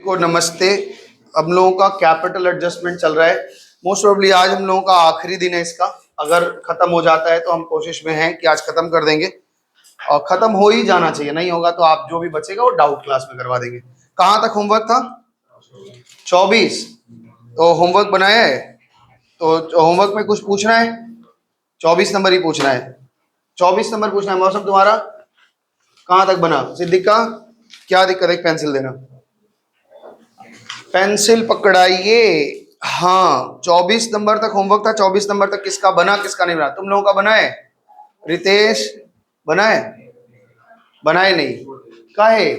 को नमस्ते। हम लोगों का कैपिटल एडजस्टमेंट चल रहा है। मोस्ट प्रोबेबली आज हम लोगों का आखिरी दिन है इसका। अगर खत्म हो जाता है तो हम कोशिश में हैं कि आज खत्म कर देंगे, और खत्म हो ही जाना चाहिए। नहीं होगा तो आप जो भी बचेगा वो डाउट क्लास में करवा देंगे। कहाँ तक होमवर्क था? 24। तो होमवर्क बनाया है? तो होमवर्क में कुछ पूछना है? 24 नंबर ही पूछना है। 24 नंबर पूछना है। मौसम तुम्हारा कहाँ तक बना? सिद्दीक का क्या दिक्कत है? पेंसिल देना, पेंसिल पकड़ाइए। हाँ, 24 नंबर तक होमवर्क था। 24 नंबर तक किसका बना किसका नहीं बना? तुम लोगों का बना है? रितेश बना है? बनाए नहीं काहे?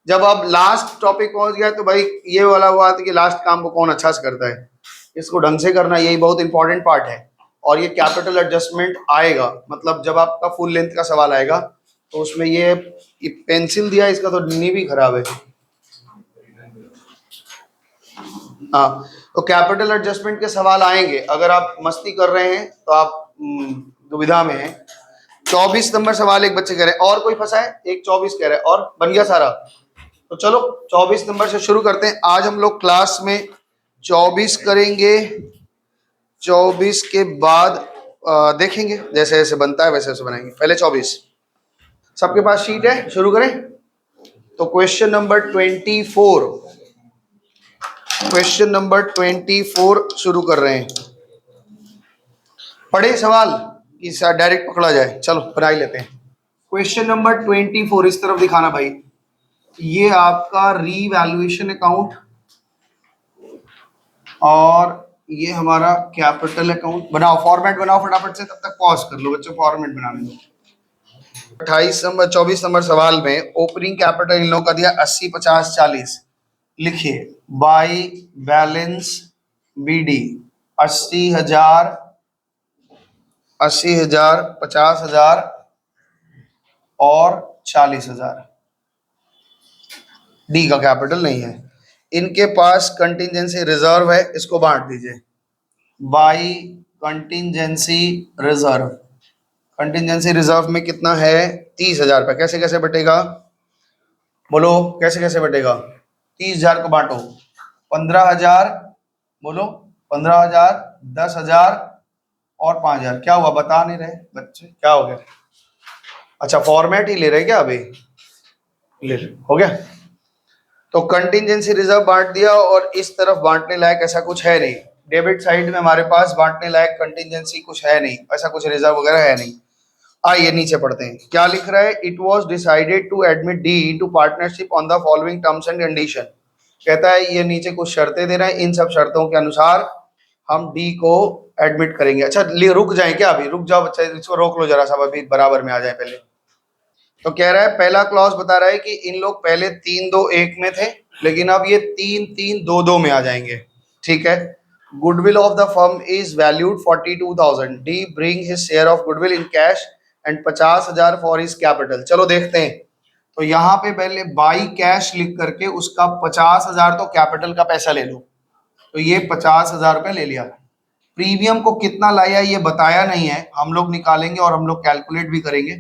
जब अब लास्ट टॉपिक पहुंच गया तो भाई ये वाला हुआ था कि लास्ट काम को कौन अच्छा से करता है, इसको ढंग से करना, यही बहुत इंपॉर्टेंट पार्ट है। और ये कैपिटल एडजस्टमेंट आएगा, मतलब जब आपका फुल लेंथ का सवाल आएगा तो उसमें ये पेंसिल दिया, इसका तो नी भी खराब है। हाँ, तो कैपिटल एडजस्टमेंट के सवाल आएंगे। अगर आप मस्ती कर रहे हैं तो आप दुविधा में हैं। 24 नंबर सवाल एक बच्चे कह रहे हैं, और कोई फंसा है? एक 24 कह रहे हैं, और बन गया सारा। तो चलो 24 नंबर से शुरू करते हैं। आज हम लोग क्लास में 24 करेंगे। 24 के बाद देखेंगे जैसे जैसे बनता है वैसे वैसे बनाएंगे। पहले 24। सबके पास शीट है? शुरू करें। तो क्वेश्चन नंबर 24, क्वेश्चन नंबर 24 शुरू कर रहे हैं। पढ़े सवाल कि डायरेक्ट पकड़ा जाए? चलो बना ही लेते हैं। क्वेश्चन नंबर 24 इस तरफ दिखाना भाई। ये आपका रीवैल्यूएशन अकाउंट और ये हमारा कैपिटल अकाउंट। बनाओ, फॉर्मेट बनाओ फटाफट से, तब तक पॉज कर लो बच्चों, फॉर्मेट बनाने दो। 28 नंबर 24 नंबर सवाल में ओपनिंग कैपिटल इन लोगों का दिया 80 50 40। लिखिए बाई बैलेंस बीडी 80,000, 80,000, 50,000 और 40,000। डी का कैपिटल नहीं है। इनके पास कंटिंजेंसी रिजर्व है, इसको बांट दीजिए by contingency reserve. Contingency reserve में कितना है? 30,000 रुपये। कैसे कैसे बटेगा? बोलो कैसे कैसे बटेगा? 30,000 को बांटो। 15,000, बोलो 15,000, 10,000 और 5,000। क्या हुआ? बता नहीं रहे बच्चे, क्या हो गया? अच्छा, फॉर्मेट ही ले रहे क्या? अभी ले रहे, हो गया। तो कंटिंजेंसी रिजर्व बांट दिया, और इस तरफ बांटने लायक ऐसा कुछ है नहीं। डेबिट साइड में हमारे पास बांटने लायक कंटिंजेंसी कुछ है नहीं, ऐसा कुछ रिजर्व वगैरह है नहीं। आइए नीचे पढ़ते हैं क्या लिख रहा है। It was decided to admit D into partnership on the following terms and condition. कहता है ये नीचे कुछ शर्तें दे रहे हैं, इन सब शर्तों के अनुसार हम डी को एडमिट करेंगे। अच्छा रुक जाए क्या? अभी रुक जाओ बच्चा, इसको रोक लो जरा सा, अभी बराबर में आ जाए पहले। तो कह रहा है पहला क्लॉज बता रहा है कि इन लोग पहले 3-2-1 में थे, लेकिन अब ये 3-3-2-2 में आ जाएंगे। ठीक है। Goodwill of the firm is valued 42,000। D bring his share of goodwill in cash and 50,000 for his capital. चलो देखते हैं। तो यहाँ पे पहले बाई कैश लिख करके उसका 50,000 तो कैपिटल का पैसा ले लो। तो ये 50,000 रुपये ले लिया। प्रीमियम को कितना लाया ये बताया नहीं है, हम लोग निकालेंगे और हम लोग कैलकुलेट भी करेंगे।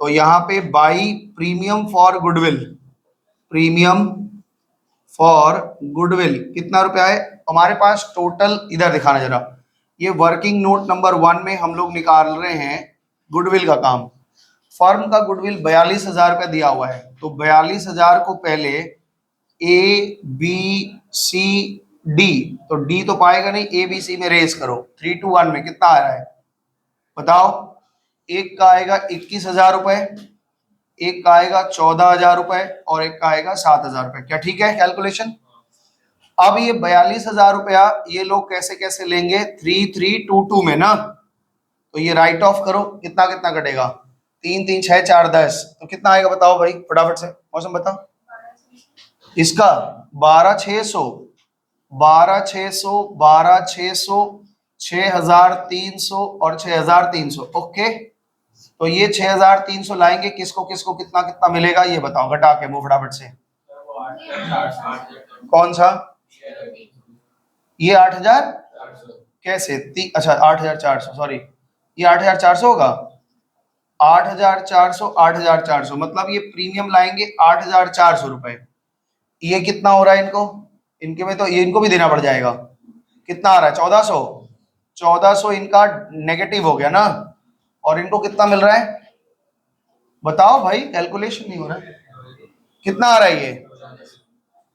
तो यहाँ पे by premium for goodwill, premium for goodwill कितना रुपया है हमारे पास टोटल? इधर दिखाना जरा। ये वर्किंग नोट नंबर 1 में हम लोग निकाल रहे हैं गुडविल का काम। फर्म का गुडविल 42,000 रुपया दिया हुआ है। तो 42,000 को पहले ए बी सी डी, तो डी तो पाएगा नहीं, ए बी सी में रेस करो। 3-2-1 में कितना आ रहा है बताओ? एक का आएगा 21,000 रुपए, एक का आएगा 14,000 रुपए और एक का आएगा 7,000 रुपए। क्या ठीक है कैलकुलेशन? अब ये 42,000 रुपया ये लोग कैसे कैसे लेंगे? 3-3-2-2 में ना। तो ये राइट ऑफ करो। कितना कितना कटेगा? 3-3-6-4-10। तो कितना आएगा बताओ भाई फटाफट से, मौसम बताओ। इसका 12,600, 12,600, 12,600, 6,300 और 6,300। ओके। तो ये 6,300 लाएंगे, किसको किसको कितना कितना मिलेगा ये बताओ, घटा के मुंह फटाफट से। कौन सा? ये 8,000 कैसे? अच्छा 8,400, सॉरी, ये 8,400 होगा। 8,400, 8,400 मतलब ये प्रीमियम लाएंगे 8,400 रुपए। ये कितना हो रहा है इनको, इनके में तो ये इनको भी देना पड़ जाएगा। कितना आ रहा है 1400, 1400 इनका नेगेटिव हो गया ना, और इनको कितना मिल रहा है बताओ भाई, कैलकुलेशन नहीं हो रहा है। कितना आ रहा है ये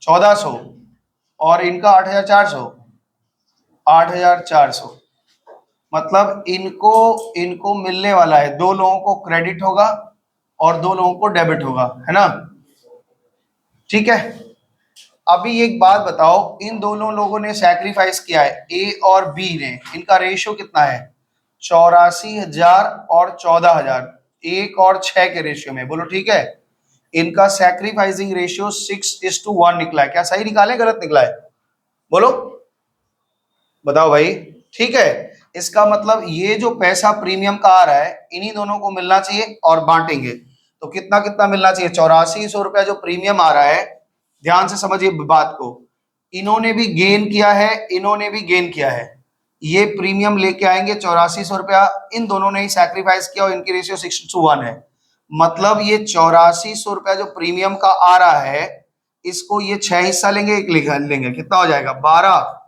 1400, और इनका 8400, 8400। मतलब इनको इनको मिलने वाला है, दो लोगों को क्रेडिट होगा और दो लोगों को डेबिट होगा, है ना। ठीक है, अभी एक बात बताओ, इन दोनों लोगों ने सैक्रिफाइस किया है, ए और बी ने, इनका रेशियो कितना है 84,000 और 14,000, 1 और 6 के रेशियो में, बोलो ठीक है। इनका सैक्रिफाइसिंग रेशियो 6:1 निकला है, क्या सही निकाले गलत निकला है बोलो, बताओ भाई। ठीक है, इसका मतलब ये जो पैसा प्रीमियम का आ रहा है इन्हीं दोनों को मिलना चाहिए और बांटेंगे, तो कितना कितना मिलना चाहिए 8400 रुपया जो प्रीमियम आ रहा है। ध्यान से समझिए बात को, इन्होंने भी गेन किया है, इन्होंने भी गेन किया है, ये प्रीमियम लेके आएंगे 8400 रुपया, इन दोनों ने ही सैक्रिफाइस किया और इनकी रेशियो 6:1 है। मतलब ये 8400 रुपया जो प्रीमियम का आ रहा है, इसको ये 6 हिस्सा लेंगे, एक लिखा लेंगे, कितना हो जाएगा 12,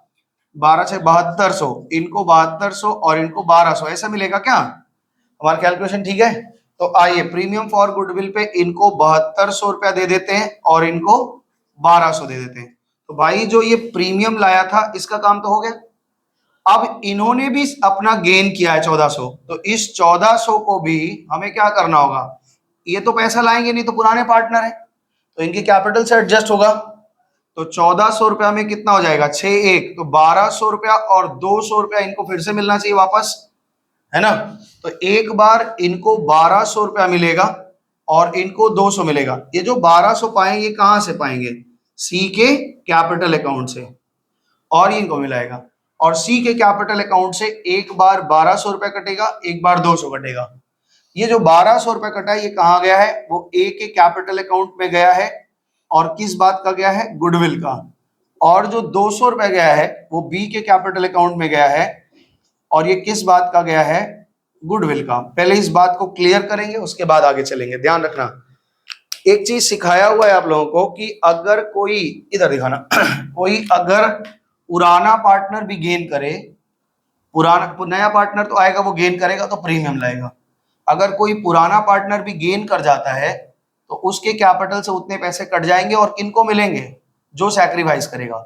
12 से 7200, इनको 7200 और इनको 1200, ऐसा मिलेगा क्या, हमारा कैलकुलेशन ठीक है। तो आइए प्रीमियम फॉर गुडविल पे इनको 7200 रुपया दे देते हैं और इनको 1200 दे देते हैं। तो भाई जो ये प्रीमियम लाया था इसका काम तो हो गया। अब इन्होंने भी अपना गेन किया है 1400, तो इस 1400 को भी हमें क्या करना होगा, ये तो पैसा लाएंगे नहीं, तो पुराने पार्टनर है, तो इनकी कैपिटल से एडजस्ट होगा। तो 1400 रुपया में कितना हो जाएगा 6:1, तो 1200 रुपया और 200 रुपया इनको फिर से मिलना चाहिए वापस, है ना। तो एक बार इनको 1200 रुपया मिलेगा और इनको 200 मिलेगा। ये जो 1200 पाएंगे ये कहां से पाएंगे, सी के कैपिटल अकाउंट से, और इनको मिलाएगा, और सी के कैपिटल अकाउंट से एक बार 1200 रुपया कटेगा, एक बार 200 कटेगा। ये जो 1200 रुपया कटा है ये कहाँ गया है, वो ए के कैपिटल अकाउंट में गया है, और किस बात का गया है, गुडविल का। और जो 200 रुपया गया है वो बी के कैपिटल अकाउंट में गया है, और ये किस बात का गया है, गुडविल का। पहले इस बात को क्लियर करेंगे उसके बाद आगे चलेंगे। ध्यान रखना, एक चीज सिखाया हुआ है आप लोगों को कि अगर कोई, इधर दिखाना कोई अगर पुराना पार्टनर भी गेन करे, पुराना नया पार्टनर तो आएगा वो गेन करेगा तो प्रीमियम लाएगा, अगर कोई पुराना पार्टनर भी गेन कर जाता है तो उसके कैपिटल से उतने पैसे कट जाएंगे और किनको मिलेंगे, जो सैक्रिफाइस करेगा।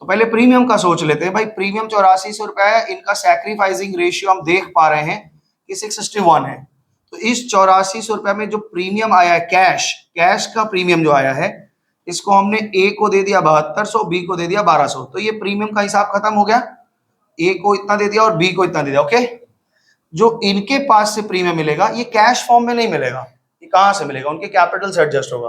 तो पहले प्रीमियम का सोच लेते हैं भाई, प्रीमियम 8400 रुपया है, इनका सैक्रिफाइसिंग रेशियो हम देख पा रहे हैं कि 661 है। तो इस 8400 रुपया में जो प्रीमियम आया है, कैश कैश का प्रीमियम जो आया है, इसको हमने ए को दे दिया 7200, बी को दे दिया 1200, तो ये प्रीमियम का हिसाब खत्म हो गया, ए को इतना दे दिया और बी को इतना दे दिया। ओके, जो इनके पास से प्रीमियम मिलेगा ये कैश फॉर्म में नहीं मिलेगा, ये कहां से मिलेगा, उनके कैपिटल से एडजस्ट होगा।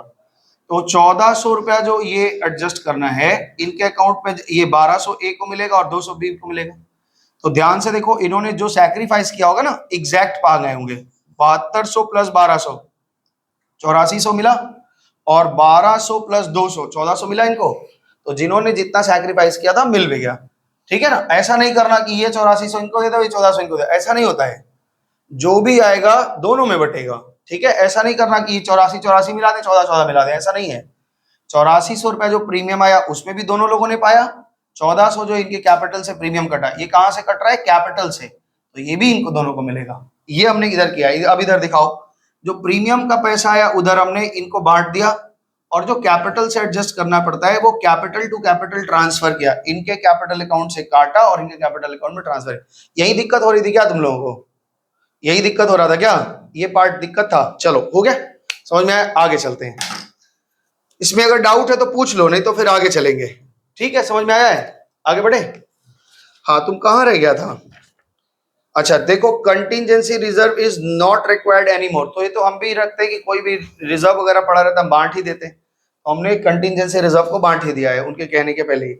तो 1400 रुपया जो ये एडजस्ट करना है इनके अकाउंट में, ये 1200 ए को मिलेगा और 200 बी को मिलेगा। तो ध्यान से देखो, इन्होंने जो सैक्रिफाइस किया होगा ना एग्जैक्ट पा गए होंगे, 7200 प्लस 1200 8400 मिला, और 1200 प्लस 200 1400 मिला इनको। तो जिन्होंने जितना सैक्रिफाइस किया था मिल भी गया, ठीक है ना। ऐसा नहीं करना कि ये 8400 इनको दे दो, ये 1400 इनको दे, ऐसा नहीं होता है, जो भी आएगा दोनों में बटेगा, ठीक है। ऐसा नहीं करना कि 84 मिला दे 14 मिला दे, ऐसा नहीं है। 8400 रुपया जो प्रीमियम आया उसमें भी दोनों लोगों ने पाया, 1400 जो इनके कैपिटल से प्रीमियम कटा, ये कहां से कट रहा है, कैपिटल से, तो ये भी इनको दोनों को मिलेगा। ये हमने इधर किया, अब इधर दिखाओ, जो प्रीमियम का पैसा आया उधर हमने इनको बांट दिया, और जो कैपिटल से एडजस्ट करना पड़ता है वो कैपिटल टू कैपिटल ट्रांसफर किया, इनके कैपिटल अकाउंट से काटा और इनके कैपिटल अकाउंट में ट्रांसफर। यही दिक्कत हो रही थी क्या तुम लोगों को, यही दिक्कत हो रहा था क्या, ये पार्ट दिक्कत था। चलो हो गया, समझ में आया, आगे चलते हैं। इसमें अगर डाउट है तो पूछ लो, नहीं तो फिर आगे चलेंगे, ठीक है। समझ में आया है, आगे बढ़े। हाँ, तुम कहाँ रह गया था, अच्छा देखो, contingency reserve is not required any more, तो ये तो हम भी रखते हैं कि कोई भी रिजर्व वगैरह पड़ा रहता है बांट ही देते हैं, तो हमने कंटिजेंसी रिजर्व को बांट ही दिया है उनके कहने के पहले ही।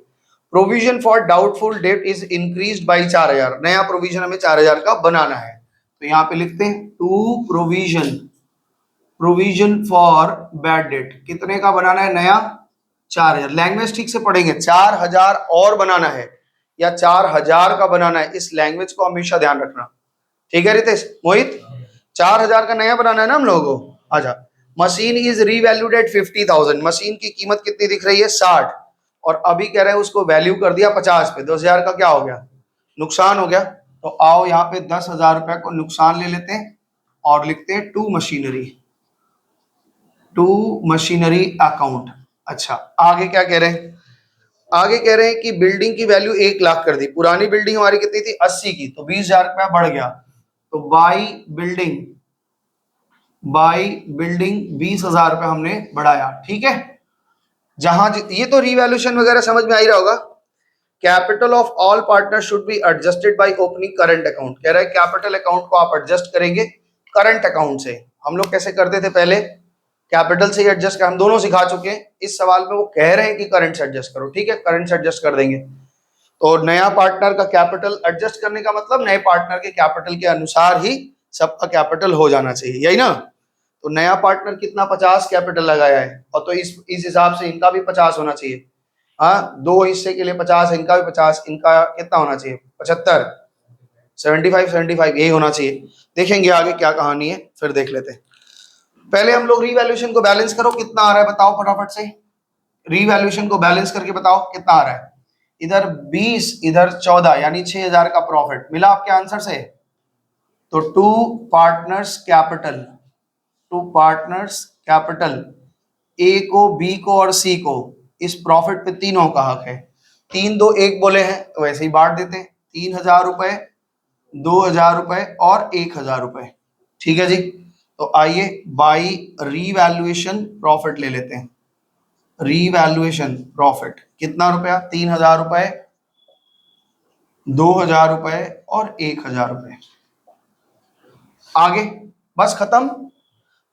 Provision for doubtful debt is increased by 4000, नया प्रोविजन हमें 4000 का बनाना है, तो यहाँ पे लिखते हैं to provision for bad debt, कितने का बनाना है नया 4000, लैंग्वेज ठीक से पढ़ेंगे, 4000 और बनाना है या 4000 का बनाना है, इस लैंग्वेज को हमेशा ध्यान रखना, ठीक है रितेश मोहित, 4000 का नया बनाना है ना हम लोगों को। अच्छा, machine is revalued at 50,000, machine की कीमत कितनी दिख रही है 60, और अभी कह रहे हैं उसको वैल्यू कर दिया 50 पे, 10,000 का क्या हो गया, नुकसान हो गया। तो आओ यहाँ पे 10,000 रुपए को नुकसान ले लेते हैं और लिखते हैं टू मशीनरी अकाउंट। अच्छा आगे क्या कह रहे हैं, आगे कह रहे हैं कि बिल्डिंग की वैल्यू 1,00,000 कर दी, पुरानी बिल्डिंग हमारी कितनी थी 80 की, तो 20,000 रुपया बढ़ गया, तो बाई बिल्डिंग 20,000 रुपया हमने बढ़ाया। ठीक है, जहां ये तो रिवैल्यूएशन वगैरह समझ में आ ही रहा होगा। Capital of all partner should be adjusted by opening current account, कह रहा है कैपिटल अकाउंट को आप एडजस्ट करेंगे करंट अकाउंट से। हम लोग कैसे करते थे पहले, कैपिटल से ही एडजस्ट कर, हम दोनों सिखा चुके हैं। इस सवाल में वो कह रहे हैं कि करंट से एडजस्ट करो, ठीक है, करंट से एडजस्ट कर देंगे। तो नया पार्टनर का कैपिटल एडजस्ट करने का मतलब नए पार्टनर के कैपिटल के अनुसार ही सबका कैपिटल हो जाना चाहिए, यही ना। तो नया पार्टनर कितना 50 कैपिटल लगाया है, और तो इस हिसाब से इनका भी 50 होना चाहिए। हाँ, दो हिस्से के लिए 50, इनका भी 50, इनका कितना होना चाहिए 75, 75 यही होना चाहिए। देखेंगे आगे क्या कहानी है, फिर देख लेते हैं। पहले हम लोग रीवैल्यूएशन को बैलेंस करो, कितना आ रहा है बताओ फटाफट से, रीवैल्यूएशन को बैलेंस करके बताओ कितना आ रहा है। इधर 20 इधर 14 यानी 6,000 का प्रॉफिट मिला आपके आंसर से। तो टू पार्टनर्स कैपिटल ए को, बी को और सी को, इस प्रॉफिट पे तीनों का हक है। 3 2 1 बोले हैं तो वैसे ही बांट देते हैं, 3,000 रुपए, 2,000 रुपए और 1,000 रुपए। ठीक है जी, तो आइए बाई रीवैल्यूएशन प्रॉफिट ले लेते हैं। रीवैल्यूएशन प्रॉफिट कितना रुपया, 3,000 रुपए, 2,000 रुपए और 1,000 रुपए। आगे बस खत्म।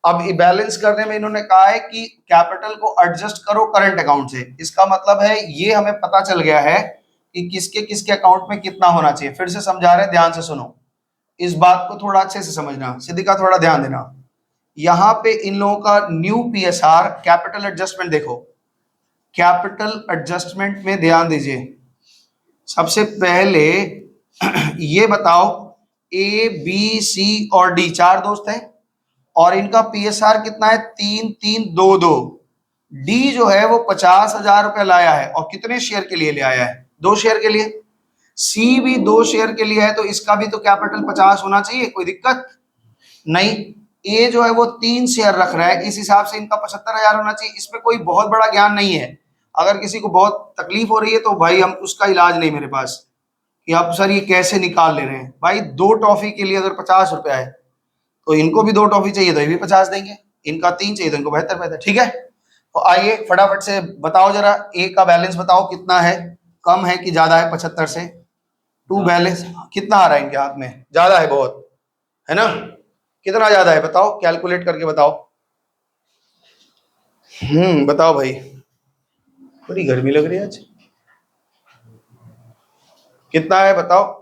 अब बैलेंस करने में इन्होंने कहा है कि कैपिटल को एडजस्ट करो करंट अकाउंट से, इसका मतलब है ये हमें पता चल गया है कि किसके किसके अकाउंट में कितना होना चाहिए। फिर से समझा रहे, ध्यान से सुनो, इस बात को थोड़ा अच्छे से समझना, सिद्धिका थोड़ा ध्यान देना। यहां पे इन लोगों का न्यू पीएसआर कैपिटल एडजस्टमेंट देखो, कैपिटल एडजस्टमेंट में ध्यान दीजिए। सबसे पहले ये बताओ, ए बी सी और डी 4 दोस्त हैं और इनका पीएसआर कितना है 3,3,2,2। डी जो है वो 50,000 रुपए लाया है, और कितने शेयर के लिए ले आया है, 2 शेयर के लिए। सी भी 2 शेयर के लिए है, तो इसका भी तो कैपिटल 50 होना चाहिए, कोई दिक्कत नहीं। ए जो है वो 3 शेयर रख रहा है, इस हिसाब से इनका 75,000 होना चाहिए। इसमें कोई बहुत बड़ा ज्ञान नहीं है, अगर किसी को बहुत तकलीफ हो रही है तो भाई हम उसका इलाज नहीं मेरे पास कि आप सर ये कैसे निकाल ले रहे हैं। भाई 2 टॉफी के लिए अगर 50 रुपया है तो इनको भी 2 टॉफी चाहिए तो ये भी 50 देंगे, इनका 3 चाहिए तो इनको 72। ठीक है, तो आइए फटाफट से बताओ जरा, ए का बैलेंस बताओ कितना है, कम है कि ज्यादा है 75 से। टू बैलेंस कितना आ रहा है इनके हाथ में, ज्यादा है बहुत, है ना, कितना ज्यादा है बताओ, कैलकुलेट करके बताओ। बताओ भाई, बड़ी गर्मी लग रही है आज, कितना है बताओ।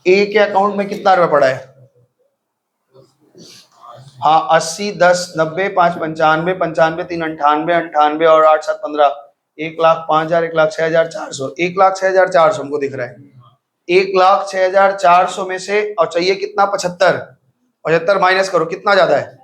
ए के अकाउंट में कितना रुपया पड़ा है, हाँ 80, 10, 90, 5, 95, 95, 3, 98, 98 और 8, 7, 15, 1,05,000, 1,06,400, 1,06,400 हमको दिख रहा है। 1,06,400 में से और चाहिए कितना 75, 75 माइनस करो कितना ज्यादा है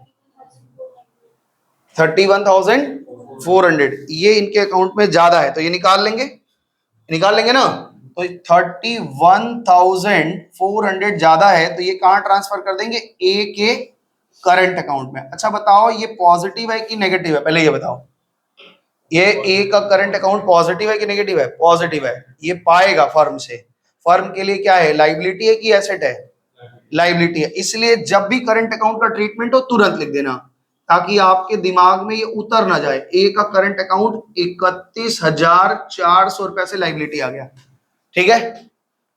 31,400, ये इनके अकाउंट में ज्यादा है तो ये निकाल लेंगे ना। तो 31,400 ज्यादा है तो ये कहाँ ट्रांसफर कर देंगे, ए के करंट अकाउंट में। अच्छा बताओ ये पॉजिटिव है कि नेगेटिव है, पहले ये बताओ, ये ए का करंट अकाउंट पॉजिटिव है कि नेगेटिव है, पॉजिटिव है। ये पाएगा फर्म से, फर्म के लिए क्या है, लाइबिलिटी है कि एसेट है, लाइबिलिटी है। इसलिए जब भी करंट अकाउंट का ट्रीटमेंट हो तुरंत लिख देना ताकि आपके दिमाग में ये उतर ना जाए। ए का करंट अकाउंट 31,400 रुपए से लाइबिलिटी आ गया, ठीक है,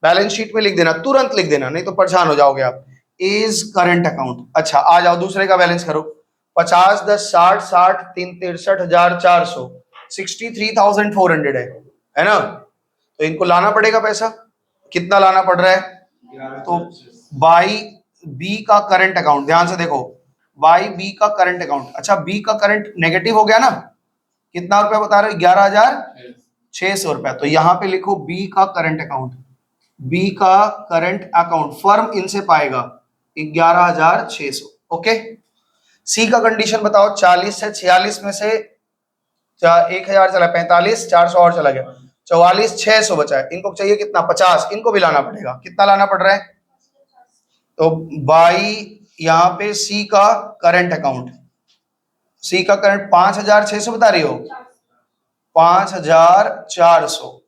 बैलेंस शीट में लिख देना, तुरंत लिख देना, नहीं तो परेशान हो जाओगे आप। Is current account. अच्छा आ जाओ दूसरे का बैलेंस करो, 50, 10, 60, 60, 3, 63,400, 63,400 है ना। तो इनको लाना पड़ेगा पैसा, कितना लाना पड़ रहा है, तो बाई बी का करंट अकाउंट, ध्यान से देखो, बाई बी का करंट अकाउंट। अच्छा बी का करंट नेगेटिव हो गया ना, कितना रुपया बता रहे हो, 11,600 रुपया। तो यहां पे लिखो बी का करंट अकाउंट, बी का करंट अकाउंट फर्म इनसे पाएगा, 11,600। ओके, सी का कंडीशन बताओ। 40 से 46 में से 1,000 चला, 45, 400 और चला गया, 44, 600 बचा है। इनको चाहिए कितना? 50। इनको भी लाना पड़ेगा। कितना लाना पड़ रहा है? तो बाई यहाँ पे सी का करंट अकाउंट, सी का करंट 5,600 बता रही हो, 5,400।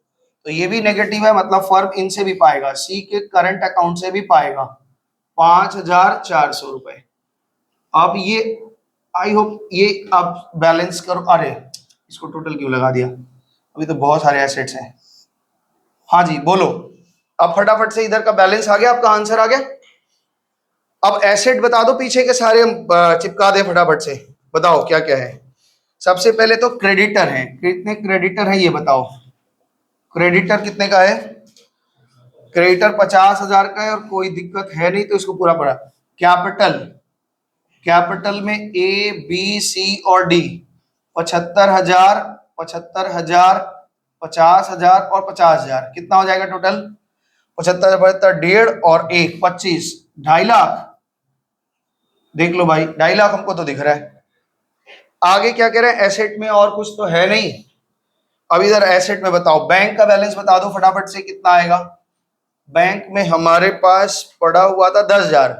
तो ये भी नेगेटिव है, मतलब फर्म इनसे भी पाएगा, सी के करंट अकाउंट से भी पाएगा 5,400 रुपए। अब ये आई होप ये अब बैलेंस करो। अरे इसको टोटल क्यों लगा दिया, अभी तो बहुत सारे एसेट्स हैं। हाँ जी बोलो, अब फटाफट से इधर का बैलेंस आ गया, आपका आंसर आ गया। अब एसेट बता दो पीछे के सारे, चिपका दे फटाफट से। बताओ क्या क्या है। सबसे पहले तो क्रेडिटर है, कितने क्रेडिटर है ये बताओ। क्रेडिटर कितने का है? क्रेडिटर 50,000 का है और कोई दिक्कत है नहीं तो इसको पूरा पड़ा। कैपिटल, कैपिटल में ए बी सी और डी 75,000, 75,000, 50,000 और 50,000, कितना हो जाएगा टोटल? 75, 75, 1.5 और 1, 25, 2.5 लाख। देख लो भाई, 2.5 लाख हमको तो दिख रहा है। आगे क्या कह रहे हैं? एसेट में और कुछ तो है नहीं। अब इधर एसेट में बताओ, बैंक का बैलेंस बता दो फटाफट से, कितना आएगा। बैंक में हमारे पास पड़ा हुआ था 10,000,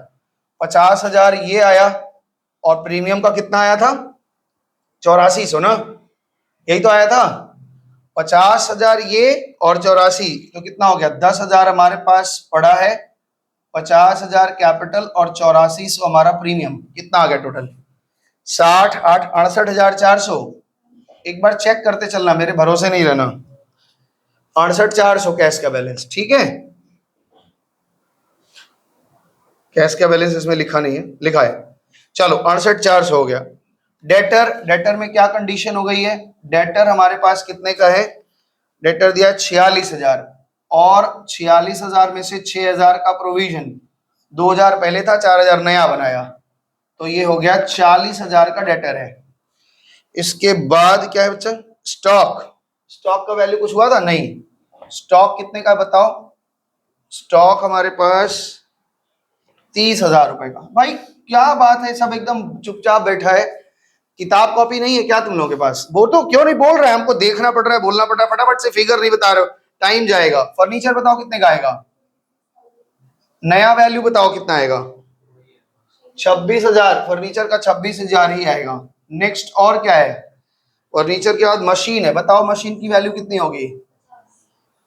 50,000 ये आया और प्रीमियम का कितना आया था? 8400 ना, यही तो आया था। 50,000 ये और 84, तो कितना हो गया? 10,000 हमारे पास पड़ा है, 50,000 कैपिटल और 8400 हमारा प्रीमियम, कितना आ गया टोटल? 60, 8, 68,400। एक बार चेक करते चलना, मेरे भरोसे नहीं रहना। 68,400 कैश का बैलेंस, ठीक है। कैश का बैलेंस इसमें लिखा नहीं है, लिखा है। चलो 68,400 हो गया। डेटर, डेटर में क्या कंडीशन हो गई है? डेटर हमारे पास कितने का है? डेटर दिया 46,000 और 46,000 में से 6,000 का प्रोविजन, 2,000 पहले था, 4,000 नया बनाया, तो ये हो गया 40,000 का डेटर है। इसके बाद क्या है बच्चा? स्टॉक, स्टॉक का वैल्यू कुछ हुआ था? नहीं। स्टॉक कितने का बताओ। स्टॉक हमारे पास 30,000 रुपए का। भाई क्या बात है, सब एकदम चुपचाप बैठा है, किताब कॉपी नहीं है क्या तुम लोगों के पास? वो तो क्यों नहीं बोल रहा है, हमको देखना पड़ रहा है, बोलना पड़ रहा है, फटाफट से फिगर नहीं बता रहे हो, टाइम जाएगा। फर्नीचर बताओ कितने का आएगा, नया वैल्यू बताओ कितना आएगा? 26,000, फर्नीचर का 26,000 ही आएगा। नेक्स्ट और क्या है? फर्नीचर के बाद मशीन है, बताओ मशीन की वैल्यू कितनी होगी?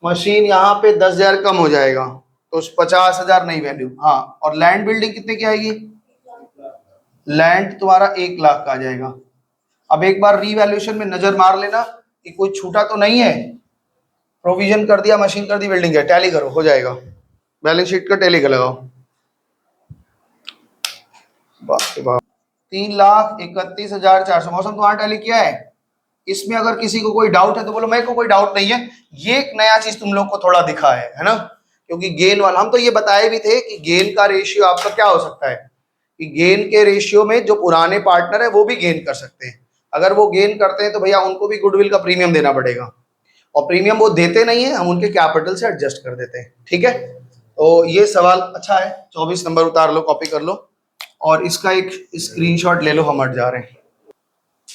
मशीन यहाँ पे 10,000 कम हो जाएगा, तो 50,000 नई वैल्यू। हाँ, और लैंड बिल्डिंग कितने की आएगी? लैंड तुम्हारा 1 लाख का आ जाएगा। अब एक बार रीवैल्यूएशन में नजर मार लेना कि कोई छूटा तो नहीं है। प्रोविजन कर दिया, मशीन कर दी, बिल्डिंग है, टैली करो, हो जाएगा। बैलेंस शीट का टैली का लगाओ। 3,31,400। मौसम तुम्हारा टैली किया है? इसमें अगर किसी को कोई डाउट है तो बोलो, मेरे को कोई डाउट नहीं है। ये एक नया चीज तुम लोग को थोड़ा दिखा है ना, क्योंकि गेन वाला हम तो ये बताए भी थे कि गेन का रेशियो आपका क्या हो सकता है, कि गेन के रेशियो में जो पुराने पार्टनर है वो भी गेन कर सकते हैं। अगर वो गेन करते हैं तो भैया उनको भी गुडविल का प्रीमियम देना पड़ेगा, और प्रीमियम वो देते नहीं है, हम उनके कैपिटल से एडजस्ट कर देते हैं, ठीक है। तो ये सवाल अच्छा है, 24 नंबर उतार लो, कॉपी कर लो और इसका एक स्क्रीनशॉट ले लो। हम हट जा रहे हैं,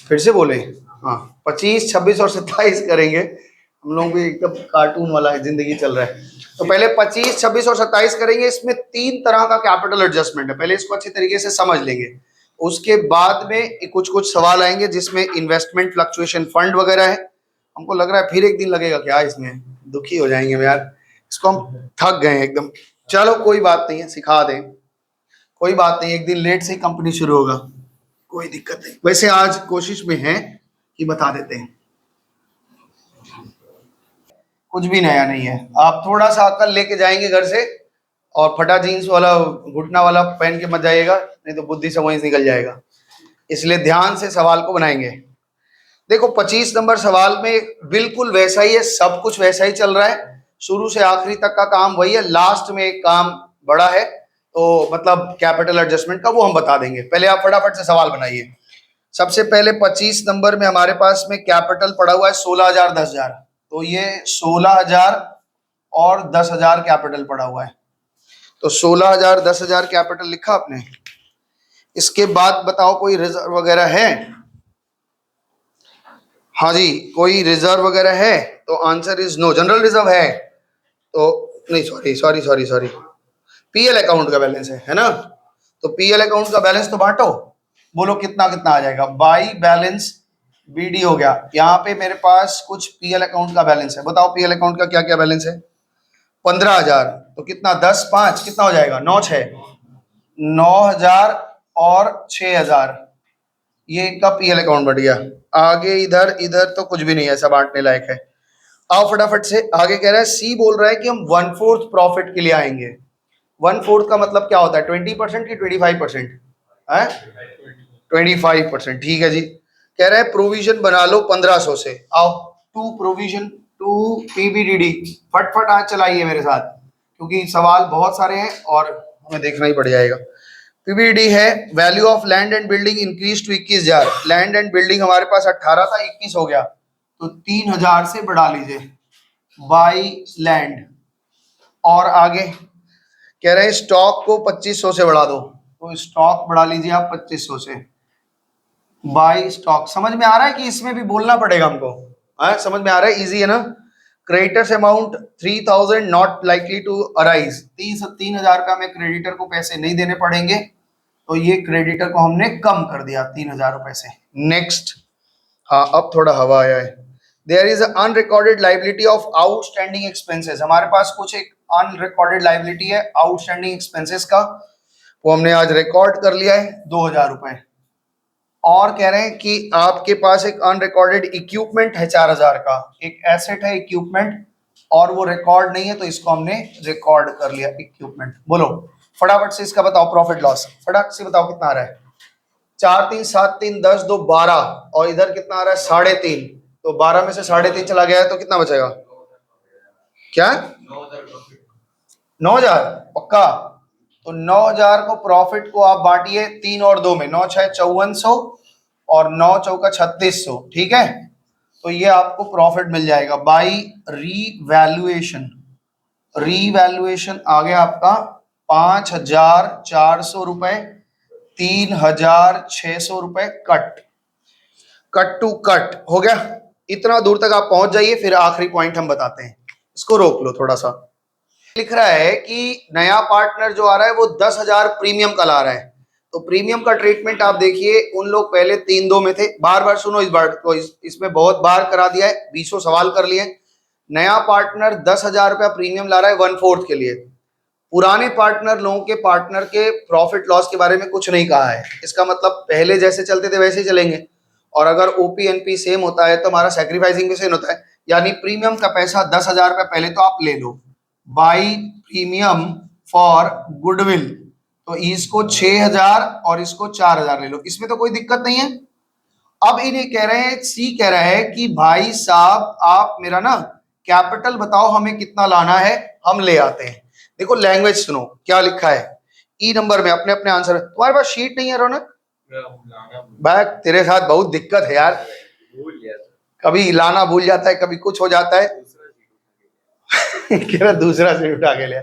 फिर से बोले। हाँ, 25, 26 और 27 करेंगे। हम लोग भी एकदम कार्टून वाला है, जिंदगी चल रहा है। तो पहले 25, 26 और 27 करेंगे। इसमें 3 तरह का कैपिटल एडजस्टमेंट है, पहले इसको अच्छी तरीके से समझ लेंगे। उसके बाद में कुछ कुछ सवाल आएंगे जिसमें इन्वेस्टमेंट फ्लक्चुएशन फंड वगैरह है। हमको लग रहा है फिर एक दिन लगेगा क्या इसमें, दुखी हो जाएंगे यार, इसको हम थक गए एकदम। चलो कोई बात नहीं है, सिखा दें, कोई बात नहीं, एक दिन लेट से ही कंपनी शुरू होगा, कोई दिक्कत नहीं। वैसे आज कोशिश में है कि बता देते हैं, कुछ भी नया नहीं है। आप थोड़ा सा अकल लेके जाएंगे घर से, और फटा जीन्स वाला घुटना वाला पहन के मत जाइएगा, नहीं तो बुद्धि से वहीं निकल जाएगा। इसलिए ध्यान से सवाल को बनाएंगे। देखो 25 नंबर सवाल में बिल्कुल वैसा ही है, सब कुछ वैसा ही चल रहा है, शुरू से आखिरी तक का काम वही है। लास्ट में एक काम बड़ा है, तो मतलब कैपिटल एडजस्टमेंट का, वो हम बता देंगे। पहले आप फटाफट से सवाल बनाइए। सबसे पहले 25 नंबर में हमारे पास में कैपिटल पड़ा हुआ है 16,000, 10,000, तो ये 16,000 और 10,000 कैपिटल पड़ा हुआ है। तो 16,000 10,000 कैपिटल लिखा आपने। इसके बाद बताओ कोई रिजर्व वगैरह है? हाँ जी, कोई रिजर्व वगैरह है? तो answer is no. General reserve है तो नहीं, सॉरी, पीएल अकाउंट का बैलेंस है ना? तो पीएल अकाउंट का बैलेंस तो बांटो, बोलो कितना कितना आ जाएगा। बाई बैलेंस बीडी हो गया। यहाँ पे मेरे पास कुछ पीएल अकाउंट का बैलेंस है, बताओ पीएल अकाउंट का क्या क्या बैलेंस है। 15,000, तो कितना 10 5 कितना हो जाएगा, 9 6 9,000 और 6,000, ये इनका पीएल अकाउंट बढ़ गया। आगे इधर इधर तो कुछ भी नहीं है, सब बांटने लायक है। आओ फटाफट से आगे, कह रहा है सी बोल रहा है कि हम 1/4 प्रॉफिट के लिए आएंगे। 1/4 का मतलब क्या होता है, 20% की 25% है? 25%, ठीक है जी। कह रहा है प्रोविजन बना लो 1500 से। आओ टू प्रोविजन टू पीबीडीडी, फटफट आज चलाइए मेरे साथ, क्योंकि सवाल बहुत सारे हैं और हमें देखना ही पड़ जाएगा। पीबीडी है value of land and building increase to 21,000। Land and building हमारे पास 18 था, 21 हो गया, तो 3,000 से बढ़ा लीजिए बाई लैंड। और आगे कह रहे हैं स्टॉक को 2500 से बढ़ा दो, तो स्टॉक बढ़ा लीजिए आप 2500 से बाई स्टॉक। समझ में आ रहा है कि इसमें भी बोलना पड़ेगा हमको? समझ में आ रहा है, इजी है ना? Creditors amount 3,000 not likely to arise. 3,000 का हमें क्रेडिटर को पैसे नहीं देने पड़ेंगे, तो ये क्रेडिटर को हमने कम कर दिया 3,000 रुपए से। नेक्स्ट, हाँ अब थोड़ा हवा आया है। There is unrecorded liability of outstanding expenses. हमारे पास कुछ एक अनरिकॉर्डेड लाइबिलिटी है आउटस्टैंडिंग एक्सपेंसेस का, वो हमने आज रिकॉर्ड कर लिया है 2,000 रुपए। और कह रहे हैं कि आपके पास एक अनरिकॉर्डेड इक्विपमेंट है 4,000 का, एक एसेट है इक्विपमेंट, और वो रिकॉर्ड नहीं है, तो इसको हमने रिकॉर्ड कर लिया इक्विपमेंट। बोलो फटाफट से इसका बताओ प्रॉफिट लॉस, फटाफट से बताओ कितना आ रहा है। 4 3 7 3 10 2 12, और इधर कितना आ रहा है 3.5, तो 12 में से 3.5 चला गया है, तो कितना बचेगा? क्या 9,000 पक्का? तो 9,000 को प्रॉफिट को आप बांटिए 3 और 2 में, 9 6 5400 और 9 चौका 3600, ठीक है? तो ये आपको प्रॉफिट मिल जाएगा बाई रीवैल्यूएशन। रीवैल्यूएशन आ गया आपका 5,400 रुपए, 3,600 रुपए कट, कट टू कट हो गया। इतना दूर तक आप पहुंच जाइए, फिर आखिरी पॉइंट हम बताते हैं। इसको रोक लो थोड़ा सा। लिख रहा है कि नया पार्टनर जो आ रहा है वो 10,000 प्रीमियम का ला रहा है। तो प्रीमियम का ट्रीटमेंट आप देखिए, उन लोग पहले 3-2 में थे, बार बार सुनो इस बार तो इसमें बहुत बार करा दिया है, 20 सवाल कर लिए। नया पार्टनर 10,000 रुपया प्रीमियम ला रहा है 1/4 के लिए। पुराने पार्टनर लोगों के पार्टनर के प्रॉफिट लॉस के बारे में कुछ नहीं कहा है। इसका मतलब पहले जैसे चलते थे वैसे ही चलेंगे, और अगर ओपीएनपी सेम होता है तो हमारा सैक्रिफाइसिंग भी सेम होता है। यानी प्रीमियम का पैसा 10,000 रुपया पहले तो आप ले लो, बाई प्रीमियम फॉर गुडविल, तो इसको 6,000 और इसको 4,000 ले लो, इसमें तो कोई दिक्कत नहीं है। अब इन्हें कह रहे हैं, सी कह रहा है कि भाई साहब आप मेरा ना कैपिटल बताओ हमें कितना लाना है, हम ले आते हैं। देखो लैंग्वेज सुनो क्या लिखा है ई नंबर में, अपने अपने आंसर। तुम्हारे पास शीट नहीं है रौनक? भाई तेरे साथ बहुत दिक्कत है यार, कभी लाना भूल जाता है, कभी कुछ हो जाता है। कह रहा दूसरा से उठा के लिया।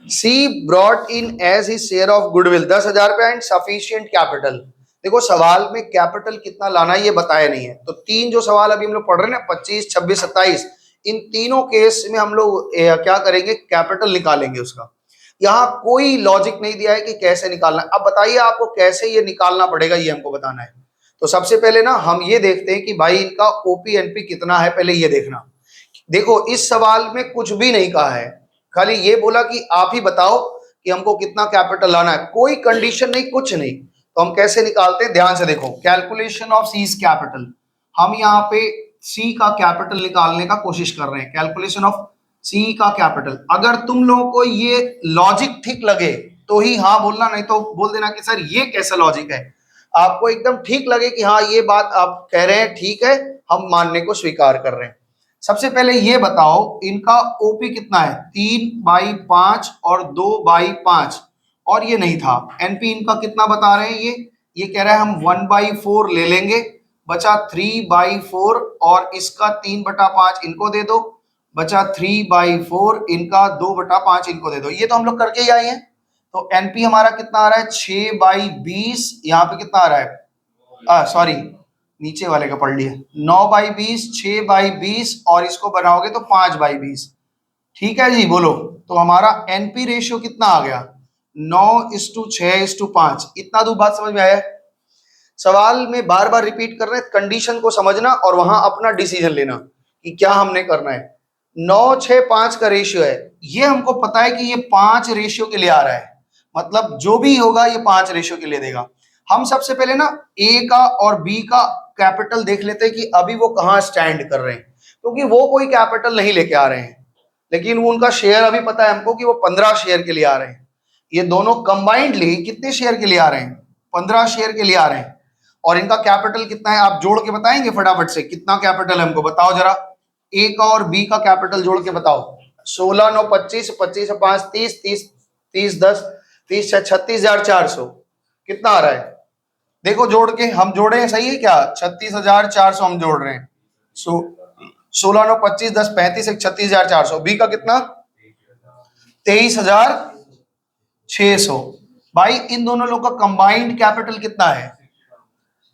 She brought in as his share of goodwill 10,000 रुपया एंड सफिशिएंट कैपिटल। देखो सवाल में कैपिटल कितना लाना है ये बताया नहीं है, तो 3 जो सवाल अभी हम लोग पढ़ रहे हैं ना 25 26 27, इन तीनों केस में हम लोग क्या करेंगे, कैपिटल निकालेंगे उसका। यहाँ कोई लॉजिक नहीं दिया है कि कैसे निकालना है। अब बताइए आपको कैसे ये निकालना पड़ेगा, ये हमको बताना है। तो सबसे पहले ना हम ये देखते हैं कि भाई इनका ओपीएनपी कितना है, पहले ये देखना। देखो इस सवाल में कुछ भी नहीं कहा है, खाली ये बोला कि आप ही बताओ कि हमको कितना कैपिटल लाना है, कोई कंडीशन नहीं कुछ नहीं। तो हम कैसे निकालते हैं, ध्यान से देखो। कैलकुलेशन ऑफ सीज कैपिटल, हम यहाँ पे सी का कैपिटल निकालने का कोशिश कर रहे हैं। कैलकुलेशन ऑफ सी का कैपिटल, अगर तुम लोगों को ये लॉजिक ठीक लगे तो ही हाँ बोलना, नहीं तो बोल देना कि सर ये कैसा लॉजिक है। आपको एकदम ठीक लगे कि हाँ ये बात आप कह रहे हैं ठीक है, हम मानने को स्वीकार कर रहे हैं। सबसे पहले ये बताओ इनका ओपी कितना है, 3/5 और 2/5, और ये नहीं था। एनपी इनका कितना बता रहे हैं, ये कह रहा है हम 1/4 ले लेंगे, बचा 3/4, और इसका 3/5 इनको दे दो, बचा 3/4, इनका 2/5 इनको दे दो। ये तो हम लोग करके ही आए हैं, तो एनपी हमारा कितना आ रहा है 6/20, यहाँ पे कितना आ रहा है, सॉरी नीचे वाले का पढ़ लिए, 9/20, 6/20 और इसको बनाओगे तो 5/20। ठीक है जी, बोलो। तो हमारा एनपी रेशियो कितना आ गया, 9:6:5। इतना दूर बात समझ में आया? सवाल में बार बार रिपीट कर रहे हैं, कंडीशन को समझना और वहां अपना डिसीजन लेना कि क्या हमने करना है। 9:6:5 का रेशियो है, ये हमको पता है कि ये 5 रेशियो के लिए आ रहा है, मतलब जो भी होगा ये 5 रेशियो के लिए देगा। हम सबसे पहले ना ए का और बी का कैपिटल देख लेते हैं कि अभी वो कहाँ स्टैंड कर रहे हैं, क्योंकि वो कोई कैपिटल नहीं लेके आ रहे हैं, लेकिन वो उनका शेयर अभी पता है हमको कि वो 15 शेयर के लिए आ रहे हैं। ये दोनों कंबाइंडली कितने शेयर के लिए आ रहे हैं, 15 शेयर के लिए आ रहे हैं। और इनका कैपिटल कितना है आप जोड़ के बताएंगे फटाफट से, कितना कैपिटल है हमको बताओ जरा, ए का और बी का कैपिटल जोड़ के बताओ। 16 9 25, 25 5 30, 30 30 10 30 36,400 कितना आ रहा है? देखो जोड़ के, हम जोड़े हैं सही है क्या, 36,400 हम जोड़ रहे हैं। 16 9 25 10 35 36,400। बी का कितना, 23,600। भाई इन दोनों लोग का कंबाइंड कैपिटल कितना है,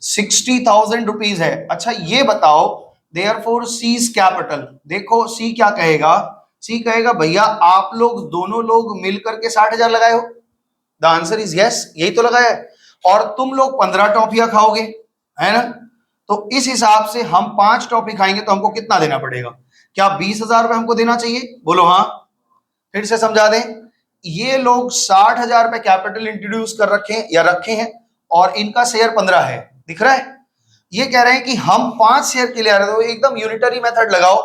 60,000 रुपीज है। अच्छा ये बताओ, देयरफॉर सीज कैपिटल, देखो सी क्या कहेगा, सी कहेगा भैया आप लोग दोनों लोग मिलकर के 60,000 लगाए हो, द आंसर इज यस, यही तो लगाया है, और तुम लोग 15 टॉफियां खाओगे, है ना? तो इस हिसाब से हम 5 टॉफी खाएंगे तो हमको कितना देना पड़ेगा, क्या 20,000 रुपए हमको देना चाहिए? बोलो हाँ। फिर से समझा दें, ये लोग 60,000 रुपए कैपिटल इंट्रोड्यूस कर रखे या रखे हैं और इनका शेयर 15 है, दिख रहा है? ये कह रहे हैं कि हम 5 शेयर के लिए आ रहे हो, एकदम यूनिटरी मेथड लगाओ।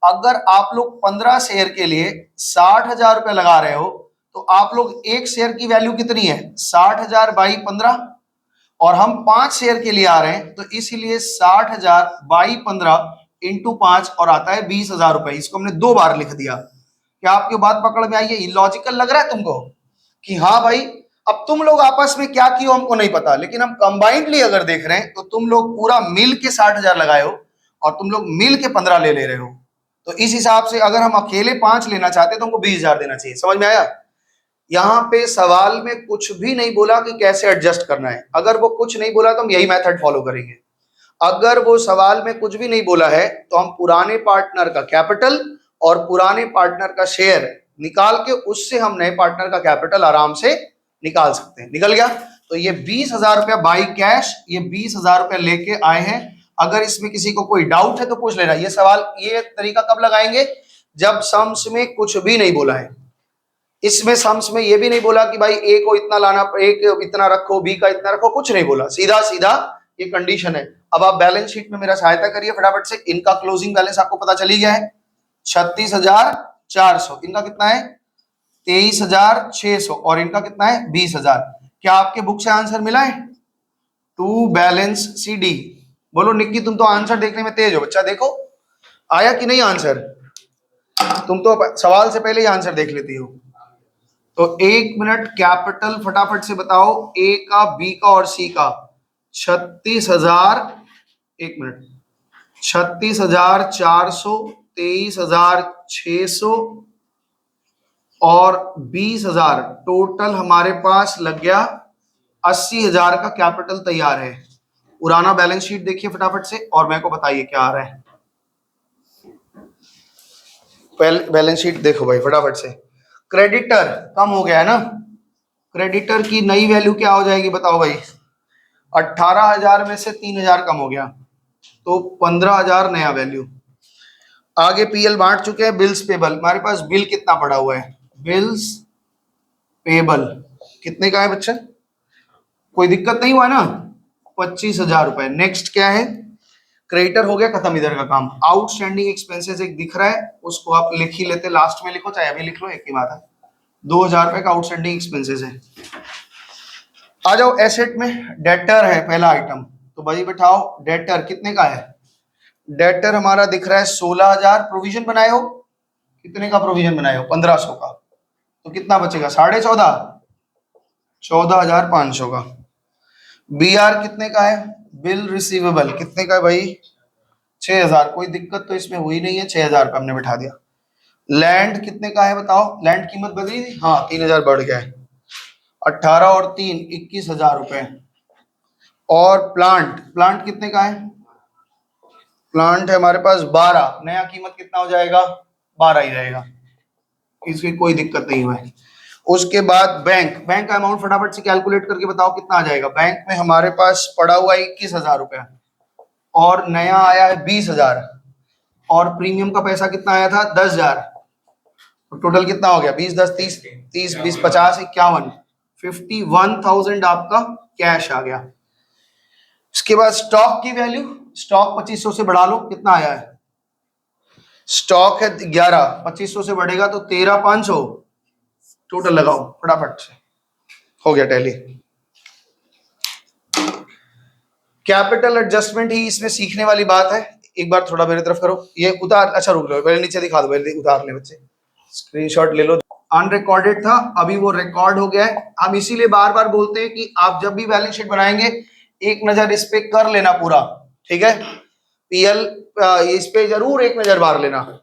अगर आप लोग 15 शेयर के लिए 60,000 रुपए लगा रहे हो तो आप लोग एक शेयर की वैल्यू कितनी है, 60,000/15, और हम 5 शेयर के लिए आ रहे हैं तो इसीलिए 60,000/15 इंटू 5 और आता है 20,000 रुपए। इसको हमने 2 बार लिख दिया। क्या आपकी बात पकड़ में आई है? इलॉजिकल लग रहा है तुमको कि हाँ भाई, अब तुम लोग आपस में क्या किए हमको नहीं पता, लेकिन हम कंबाइंडली अगर देख रहे हैं तो तुम लोग पूरा मिल के 60,000 लगाए हो और तुम लोग मिल के 15 ले रहे हो। तो इस हिसाब से अगर हम अकेले 5 लेना चाहते तो हमको 20,000 देना चाहिए। समझ में आया? यहाँ पे सवाल में कुछ भी नहीं बोला कि कैसे एडजस्ट करना है। अगर वो कुछ नहीं बोला तो हम यही मेथड फॉलो करेंगे। अगर वो सवाल में कुछ भी नहीं बोला है तो हम पुराने पार्टनर का कैपिटल और पुराने पार्टनर का शेयर निकाल के उससे हम नए पार्टनर का कैपिटल आराम से निकाल सकते हैं। निकल गया? तो ये 20,000 रुपया बाई कैश, ये 20,000 रुपया लेके आए हैं। अगर इसमें किसी को कोई डाउट है तो पूछ लेना। ये सवाल, ये तरीका कब लगाएंगे, जब सम्स में कुछ भी नहीं बोला है। इसमें सम्स में ये भी नहीं बोला कि भाई ए को इतना लाना, ए को इतना रखो, बी का इतना रखो, कुछ नहीं बोला, सीधा सीधा ये कंडीशन है। अब आप बैलेंस शीट में मेरा सहायता करिए फटाफट से। इनका क्लोजिंग बैलेंस आपको पता चली गया है, 36,400। इनका कितना है, 23,600, और इनका कितना है, 20,000। क्या आपके बुक से आंसर मिला है? To balance C D. बोलो निक्की, तुम तो आंसर देखने में तेज हो बच्चा, देखो आया कि नहीं आंसर? तुम तो सवाल से पहले ही आंसर देख लेती हो। तो 1 मिनट, कैपिटल फटाफट से बताओ, ए का, बी का और सी का। 36,000, 1 मिनट, 36,400, 23,600 और 20,000, टोटल हमारे पास लग गया 80,000 का कैपिटल तैयार है। पुराना बैलेंस शीट देखिए फटाफट से और मेरे को बताइए क्या आ रहा है। बैलेंस शीट देखो भाई फटाफट से। क्रेडिटर कम हो गया है ना, क्रेडिटर की नई वैल्यू क्या हो जाएगी बताओ भाई? 18,000 में से 3,000 कम हो गया तो 15,000 नया वैल्यू। आगे पीएल बांट चुके हैं। बिल्स पेबल, हमारे पास बिल कितना पड़ा हुआ है, बिल्स पेबल कितने का है बच्चा? कोई दिक्कत नहीं हुआ ना, 25,000 रुपए। नेक्स्ट क्या है, क्रेडिटर हो गया खत्म इधर का काम। आउटस्टैंडिंग एक्सपेंसेस एक दिख रहा है, उसको आप लिख ही लेते, लास्ट में लिखो चाहे अभी लिख लो, एक ही बात है। 2,000 रुपए का आउटस्टैंडिंग एक्सपेंसेस है। आ जाओ एसेट में, डेटर है पहला आइटम, तो भाई बैठाओ डेटर कितने का है? डेटर हमारा दिख रहा है 16,000। प्रोविजन बनाए हो, कितने का प्रोविजन बनाए हो? 1,500 का। तो कितना बचेगा, 14,500, 14,500 का। बी आर कितने का है? बिल रिसीवेबल कितने का है भाई? 6,000। कोई दिक्कत तो इसमें हुई नहीं है, 6,000 पे हमने बैठा दिया। लैंड कितने का है बताओ? लैंड कीमत बदली थी, हाँ 3,000 बढ़ गया है। 18 और 3 21,000 रुपए। और प्लांट कितने का है? प्लांट है हमारे पास 12, नया कीमत कितना हो जाएगा? 12 ही रहेगा, इसकी कोई दिक्कत नहीं हुआ है। उसके बाद बैंक का अमाउंट फटाफट से कैलकुलेट करके बताओ कितना आ जाएगा। बैंक में हमारे पास पड़ा हुआ है 21,000 रुपया और नया आया है 20,000 और प्रीमियम का पैसा कितना आया था? 10,000। तो टोटल कितना हो गया? 20 10 30 30 20 50 51 51,000 आपका कैश आ गया। इसके बाद स्टॉक की वैल्यू, स्टॉक 2500 से बढ़ा लो, कितना आया है? स्टॉक है 11, 2500 से बढ़ेगा तो 13,500। टोटल लगाओ फटाफट से, हो गया टैली। कैपिटल एडजस्टमेंट ही इसमें सीखने वाली बात है। एक बार थोड़ा मेरी तरफ करो, ये उतार, अच्छा रुक लो, पहले नीचे दिखा दो, पहले उतार ले बच्चे, स्क्रीनशॉट ले लो। अनरिकॉर्डेड था, अभी वो रिकॉर्ड हो गया है। हम इसीलिए बार बार बोलते हैं कि आप जब भी बैलेंस शीट बनाएंगे एक नजर इस पे कर लेना पूरा, ठीक है? पीएल इस पे जरूर एक नजर मार लेना।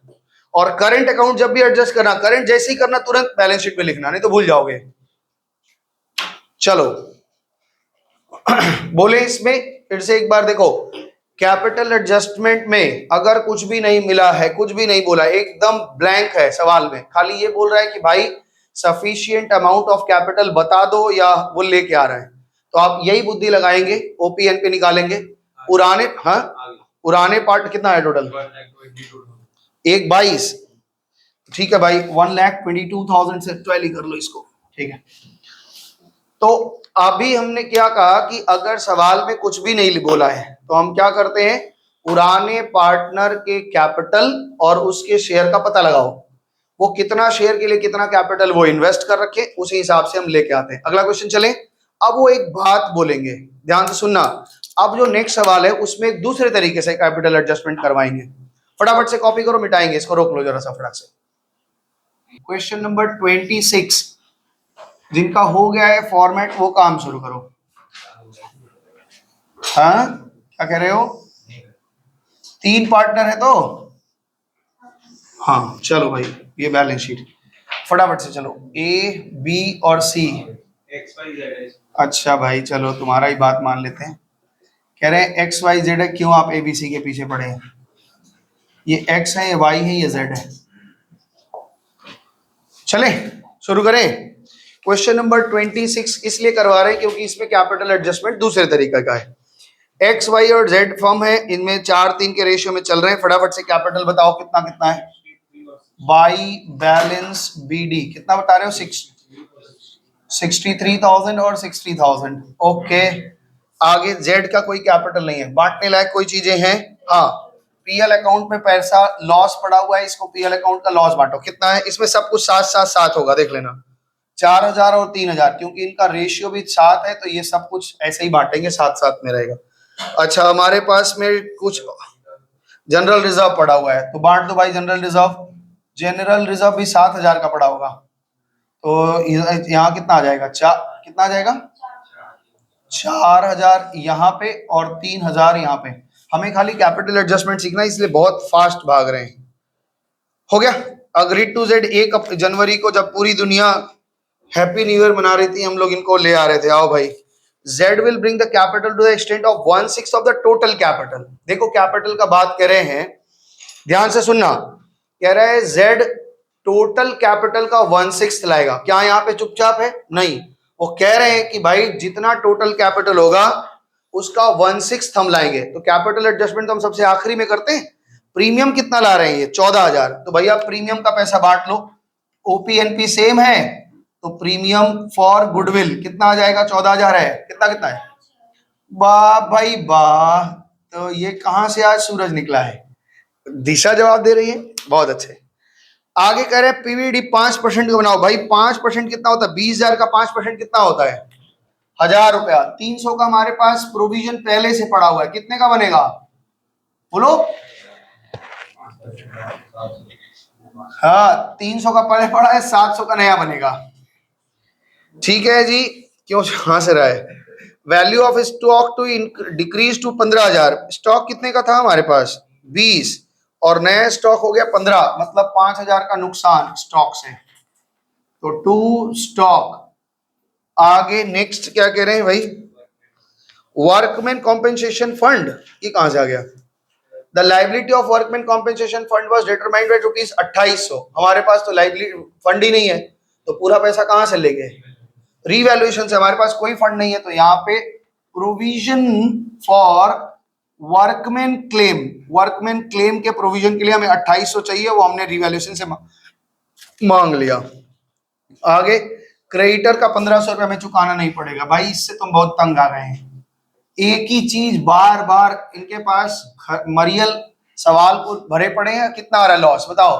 और करंट अकाउंट जब भी एडजस्ट करना, करंट जैसे ही करना तुरंत बैलेंस शीट में लिखना, नहीं तो भूल जाओगे। चलो बोले इसमें फिर से एक बार देखो, कैपिटल एडजस्टमेंट में अगर कुछ भी नहीं मिला है, कुछ भी नहीं बोला, एकदम ब्लैंक है सवाल में, खाली ये बोल रहा है कि भाई सफिशिएंट अमाउंट ऑफ कैपिटल बता दो या वो लेके आ रहा है, तो आप यही बुद्धि लगाएंगे, ओपीएनपी निकालेंगे। पुराने, हाँ पुराने पार्ट कितना है टोटल? 1,22, ठीक है भाई, 1,22,000 से 12 कर लो इसको, ठीक है। तो अभी हमने क्या कहा कि अगर सवाल में कुछ भी नहीं बोला है तो हम क्या करते हैं, पुराने पार्टनर के कैपिटल और उसके शेयर का पता लगाओ, वो कितना शेयर के लिए कितना कैपिटल वो इन्वेस्ट कर रखे, उसी हिसाब से हम लेके आते हैं। अगला क्वेश्चन चलें। अब वो एक बात बोलेंगे, ध्यान से सुनना। अब जो नेक्स्ट सवाल है उसमें एक दूसरे तरीके से कैपिटल एडजस्टमेंट करवाएंगे। फटाफट से कॉपी करो, मिटाएंगे इसको, रोक लो जरा सा फटाक से। क्वेश्चन नंबर 26, जिनका हो गया है फॉर्मेट वो काम शुरू करो। हाँ क्या कह रहे हो? 3 पार्टनर है तो हाँ चलो भाई, ये बैलेंस शीट फटाफट से चलो, ए बी और सी, अच्छा भाई चलो तुम्हारा ही बात मान लेते हैं। कह रहे हैं एक्स वाई जेड है, क्यों आप ए बी सी के पीछे पड़े हैं? ये एक्स है, ये वाई है, ये जेड है। चले शुरू करें। क्वेश्चन नंबर 26 इसलिए करवा रहे हैं क्योंकि इसमें कैपिटल एडजस्टमेंट दूसरे तरीके का है। एक्स वाई और जेड फर्म है, इनमें 4-3 के रेशियो में चल रहे हैं। फटाफट से कैपिटल बताओ कितना कितना है? बाई बैलेंस बीडी कितना बता रहे हो? 63,000 और 60,000। ओके, आगे जेड का कोई कैपिटल नहीं है, बांटने लायक कोई चीजें हैं? हाँ, पीएल अकाउंट में पैसा लॉस पड़ा हुआ है, इसको पीएल अकाउंट का लॉस बांटो। कितना है इसमें? सब कुछ 7-7-7 होगा, देख लेना, 4,000 और 3,000, क्योंकि इनका रेशियो भी 7 है तो ये सब कुछ ऐसे ही बांटेंगे, 7-7 में रहेगा। अच्छा, हमारे पास में कुछ जनरल रिजर्व पड़ा हुआ है तो बांट दो भाई जनरल रिजर्व। जनरल रिजर्व भी 7,000 का पड़ा होगा, तो यहाँ कितना आ जाएगा? कितना आ जाएगा? 4,000 यहाँ पे और 3,000 यहाँ पे। हमें खाली कैपिटल एडजस्टमेंट सीखना है, इसलिए बहुत फास्ट भाग रहे हैं। हो गया। Agreed to Z. 1 जनवरी को जब पूरी दुनिया हैप्पी न्यू ईयर मना रही थी, हम लोग इनको ले आ रहे थे, आओ भाई। Z will bring the capital to the extent of 1/6 of the total capital। देखो कैपिटल का बात कर रहे हैं, ध्यान से सुनना। कह रहा है Z टोटल कैपिटल का 1/6 लाएगा। क्या यहाँ पे चुपचाप है? नहीं, वो कह रहे हैं कि भाई जितना टोटल कैपिटल होगा उसका 1/6 हम लाएंगे। तो कैपिटल एडजस्टमेंट तो हम सबसे आखिरी में करते हैं। प्रीमियम कितना ला रहे हैं? ये 14,000। तो भैया प्रीमियम का पैसा बांट लो, ओपीएनपी सेम है तो प्रीमियम फॉर गुडविल कितना आ जाएगा? 14,000 है। कितना कितना है? वाह भाई वाह, तो ये कहां से आज सूरज निकला है? दिशा जवाब दे रही है, बहुत अच्छे। आगे कह रहे हैं पीवीडी 5% का बनाओ। भाई 5% कितना होता है? 20,000 का 5% कितना होता है? 1,000 रुपया। 300 का हमारे पास प्रोविजन पहले से पड़ा हुआ है, कितने का बनेगा बोलो? हाँ 300 का पहले पड़ा है, 700 का नया बनेगा। ठीक है जी, क्यों हंस रहा है? Value of stock to decrease to 15,000। Stock कितने का था हमारे पास? 20, और नया स्टॉक हो गया 15, मतलब 5,000 का नुकसान स्टॉक से। तो टू स्टॉक आगे नेक्स्ट क्या कह रहे हैं भाई, वर्कमैन कॉम्पेंसेशन फंड, ये कहां से आ गया? The liability of workman compensation fund was determined by rupees 2800। हमारे पास तो लाइबिलिटी फंड ही नहीं है, तो पूरा पैसा कहां से लेंगे? रीवैल्यूएशन से। हमारे पास कोई फंड नहीं है, तो यहाँ पे provision for workman claim, workman claim के प्रोविजन के लिए हमें 2800 चाहिए, वो हमने रीवैल्यूएशन से मांग लिया। आगे क्रेडिटर का 1500 रुपये हमें चुकाना नहीं पड़ेगा। भाई इससे तुम बहुत तंग आ गए हैं, एक ही चीज बार बार इनके पास मरियल सवाल को भरे पड़े हैं। कितना आ रहा है लॉस बताओ?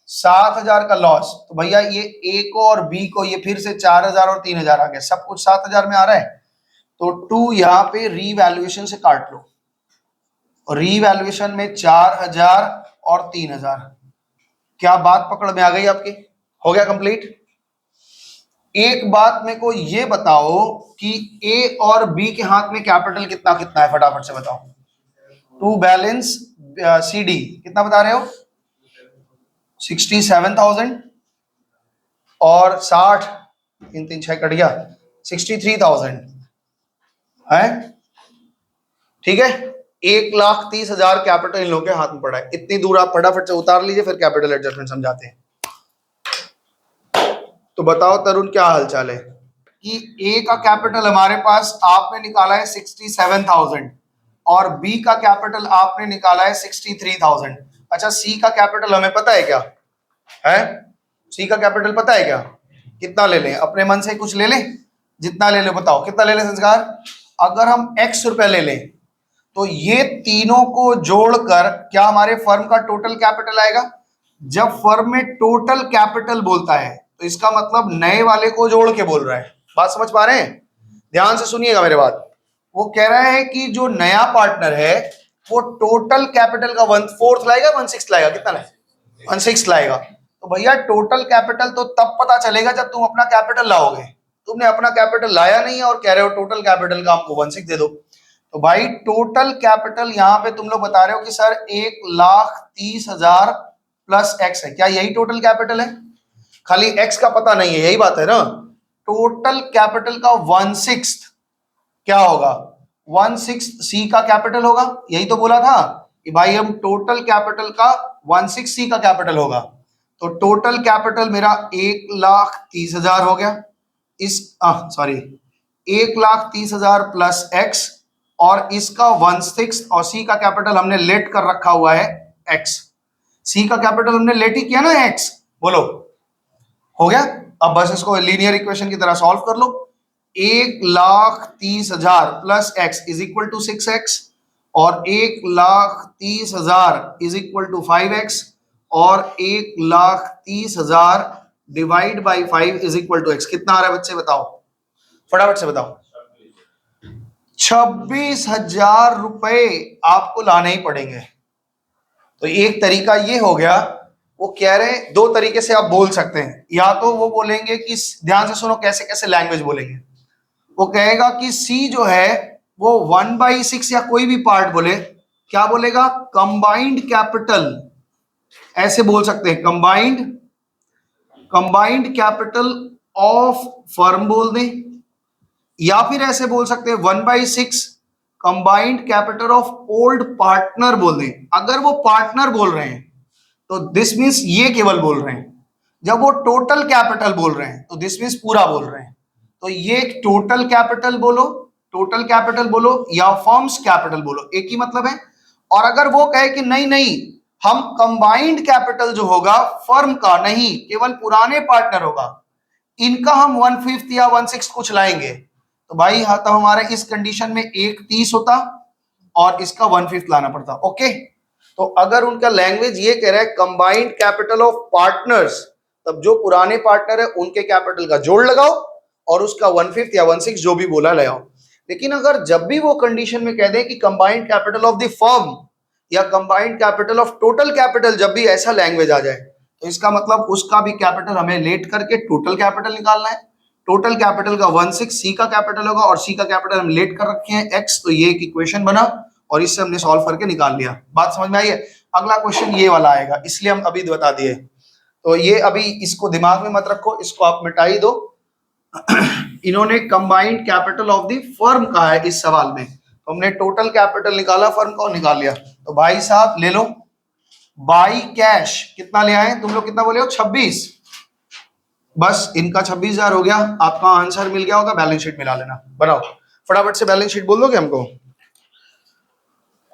7000 का लॉस। तो भैया ये ए को और बी को ये फिर से 4000 और 3000 आ गया, सब कुछ 7000 में आ रहा है। तो 2 यहाँ पे रीवैल्यूएशन से काट लो, और रीवैल्यूएशन में 4000 और 3000। क्या बात पकड़ में आ गई आपकी? हो गया कंप्लीट। एक बात मेरे को ये बताओ कि ए और बी के हाथ में कैपिटल कितना कितना है, फटाफट से बताओ। टू बैलेंस सी डी कितना बता रहे हो? 67,000 और 60, 3 3 6 कट गया, 63,000 है। ठीक है, 1,30,000 कैपिटल इन लोगों के हाथ में पड़ा है। इतनी दूर आप फटाफट से उतार लीजिए, फिर कैपिटल एडजस्टमेंट समझाते हैं। तो बताओ तरुण क्या हालचाल है कि ए का कैपिटल हमारे पास आपने निकाला है 67,000 और बी का कैपिटल आपने निकाला है 63,000। अच्छा सी का कैपिटल हमें पता है क्या है? सी का कैपिटल पता है क्या? कितना ले लें? अपने मन से कुछ ले लें, जितना ले ले बताओ कितना ले लें संस्कार? अगर हम x रुपए ले लें तो ये तीनों को जोड़कर क्या हमारे फर्म का टोटल कैपिटल आएगा? जब फर्म में टोटल कैपिटल बोलता है तो इसका मतलब नए वाले को जोड़ के बोल रहा है। बात समझ पा रहे हैं? ध्यान से सुनिएगा मेरे बात। वो कह रहा है कि जो नया पार्टनर है वो टोटल कैपिटल का 1/4 लाएगा, 1/6 लाएगा, कितना लाएगा? 1/6 लाएगा। तो भैया टोटल कैपिटल तो तब पता चलेगा जब तुम अपना कैपिटल लाओगे। तुमने अपना कैपिटल लाया नहीं है और कह रहे हो टोटल कैपिटल का हमको 1/6 दे दो। तो भाई टोटल कैपिटल यहाँ पे तुम लोग बता रहे हो कि सर 1,30,000 प्लस एक्स है, क्या यही टोटल कैपिटल है? खाली एक्स का पता नहीं है, यही बात है ना। टोटल कैपिटल का 1/6 क्या होगा? 1/6 सी का कैपिटल होगा, यही तो बोला था कि भाई हम टोटल कैपिटल का 1/6 सी का कैपिटल होगा। तो टोटल कैपिटल मेरा 1,30,000 हो गया। इस सॉरी 1,30,000 प्लस एक्स और इसका 1/6 और सी का कैपिटल हमने लेट कर रखा हुआ है एक्स। सी का कैपिटल हमने लेट ही किया ना एक्स, बोलो हो गया। अब बस इसको लीनियर इक्वेशन की तरह सॉल्व कर लो। 1,30,000 plus x is equal to 6x और 1,30,000 इज इक्वल टू 5x और 1,30,000 divide by 5 is equal to x। कितना आ रहा है बच्चे बताओ, फटाफट से बताओ। 26,000 रुपए आपको लाने ही पड़ेंगे। तो एक तरीका ये हो गया, वो कह रहे हैं 2 तरीके से आप बोल सकते हैं। या तो वो बोलेंगे कि ध्यान से सुनो कैसे कैसे लैंग्वेज बोलेंगे। वो कहेगा कि सी जो है वो 1/6 या कोई भी पार्ट बोले, क्या बोलेगा? कंबाइंड कैपिटल, ऐसे बोल सकते हैं कंबाइंड कैपिटल ऑफ फर्म बोल दें, या फिर ऐसे बोल सकते हैं 1/6 combined capital of old partner बोल दें। अगर वो पार्टनर बोल रहे हैं तो दिस मीन्स ये केवल बोल रहे हैं। जब वो टोटल कैपिटल बोल रहे हैं तो दिस मीन्स पूरा बोल रहे हैं। तो ये टोटल कैपिटल बोलो या फर्म्स कैपिटल बोलो, एक ही मतलब है। और अगर वो कहे कि नहीं नहीं हम कंबाइंड कैपिटल जो होगा फर्म का नहीं, केवल पुराने पार्टनर होगा, इनका हम 1/5 या 1/6 कुछ लाएंगे, तो भाई हाँ तब हमारे इस कंडीशन में 1/30 होता और इसका 1/5 लाना पड़ता। ओके, तो अगर उनका लैंग्वेज ये कह रहा है कंबाइंड कैपिटल ऑफ पार्टनर्स, तब जो पुराने पार्टनर है उनके कैपिटल का जोड़ लगाओ और उसका 1/5 या 1/6 जो भी बोला ले आओ। लेकिन अगर जब भी वो कंडीशन में कह दे कि combined capital of the firm या combined capital of total capital, जब भी ऐसा लैंग्वेज आ जाए तो इसका मतलब उसका भी कैपिटल हमें लेट करके टोटल कैपिटल निकालना है। टोटल कैपिटल का 1/6 सी का कैपिटल होगा और सी का कैपिटल हम लेट कर रखे हैं एक्स, तो ये एक इक्वेशन बना और इससे हमने सॉल्व करके निकाल लिया। बात समझ में आई है? अगला क्वेश्चन ये वाला आएगा, इसलिए हम अभी बता दिए। तो ये अभी इसको दिमाग में मत रखो, इसको आप मिटा ही दो। इन्होंने combined capital of the firm कहा है इस सवाल में, तो हमने टोटल कैपिटल निकाला, फर्म का निकाल लिया। तो भाई साहब ले लो, बाई कैश कितना ले आए तुम लोग, कितना बोले हो 26, बस इनका 26,000 हो गया, आपका आंसर मिल गया होगा, बैलेंस शीट मिला लेना। बनाओ फटाफट से बैलेंस शीट बोल दोगे हमको।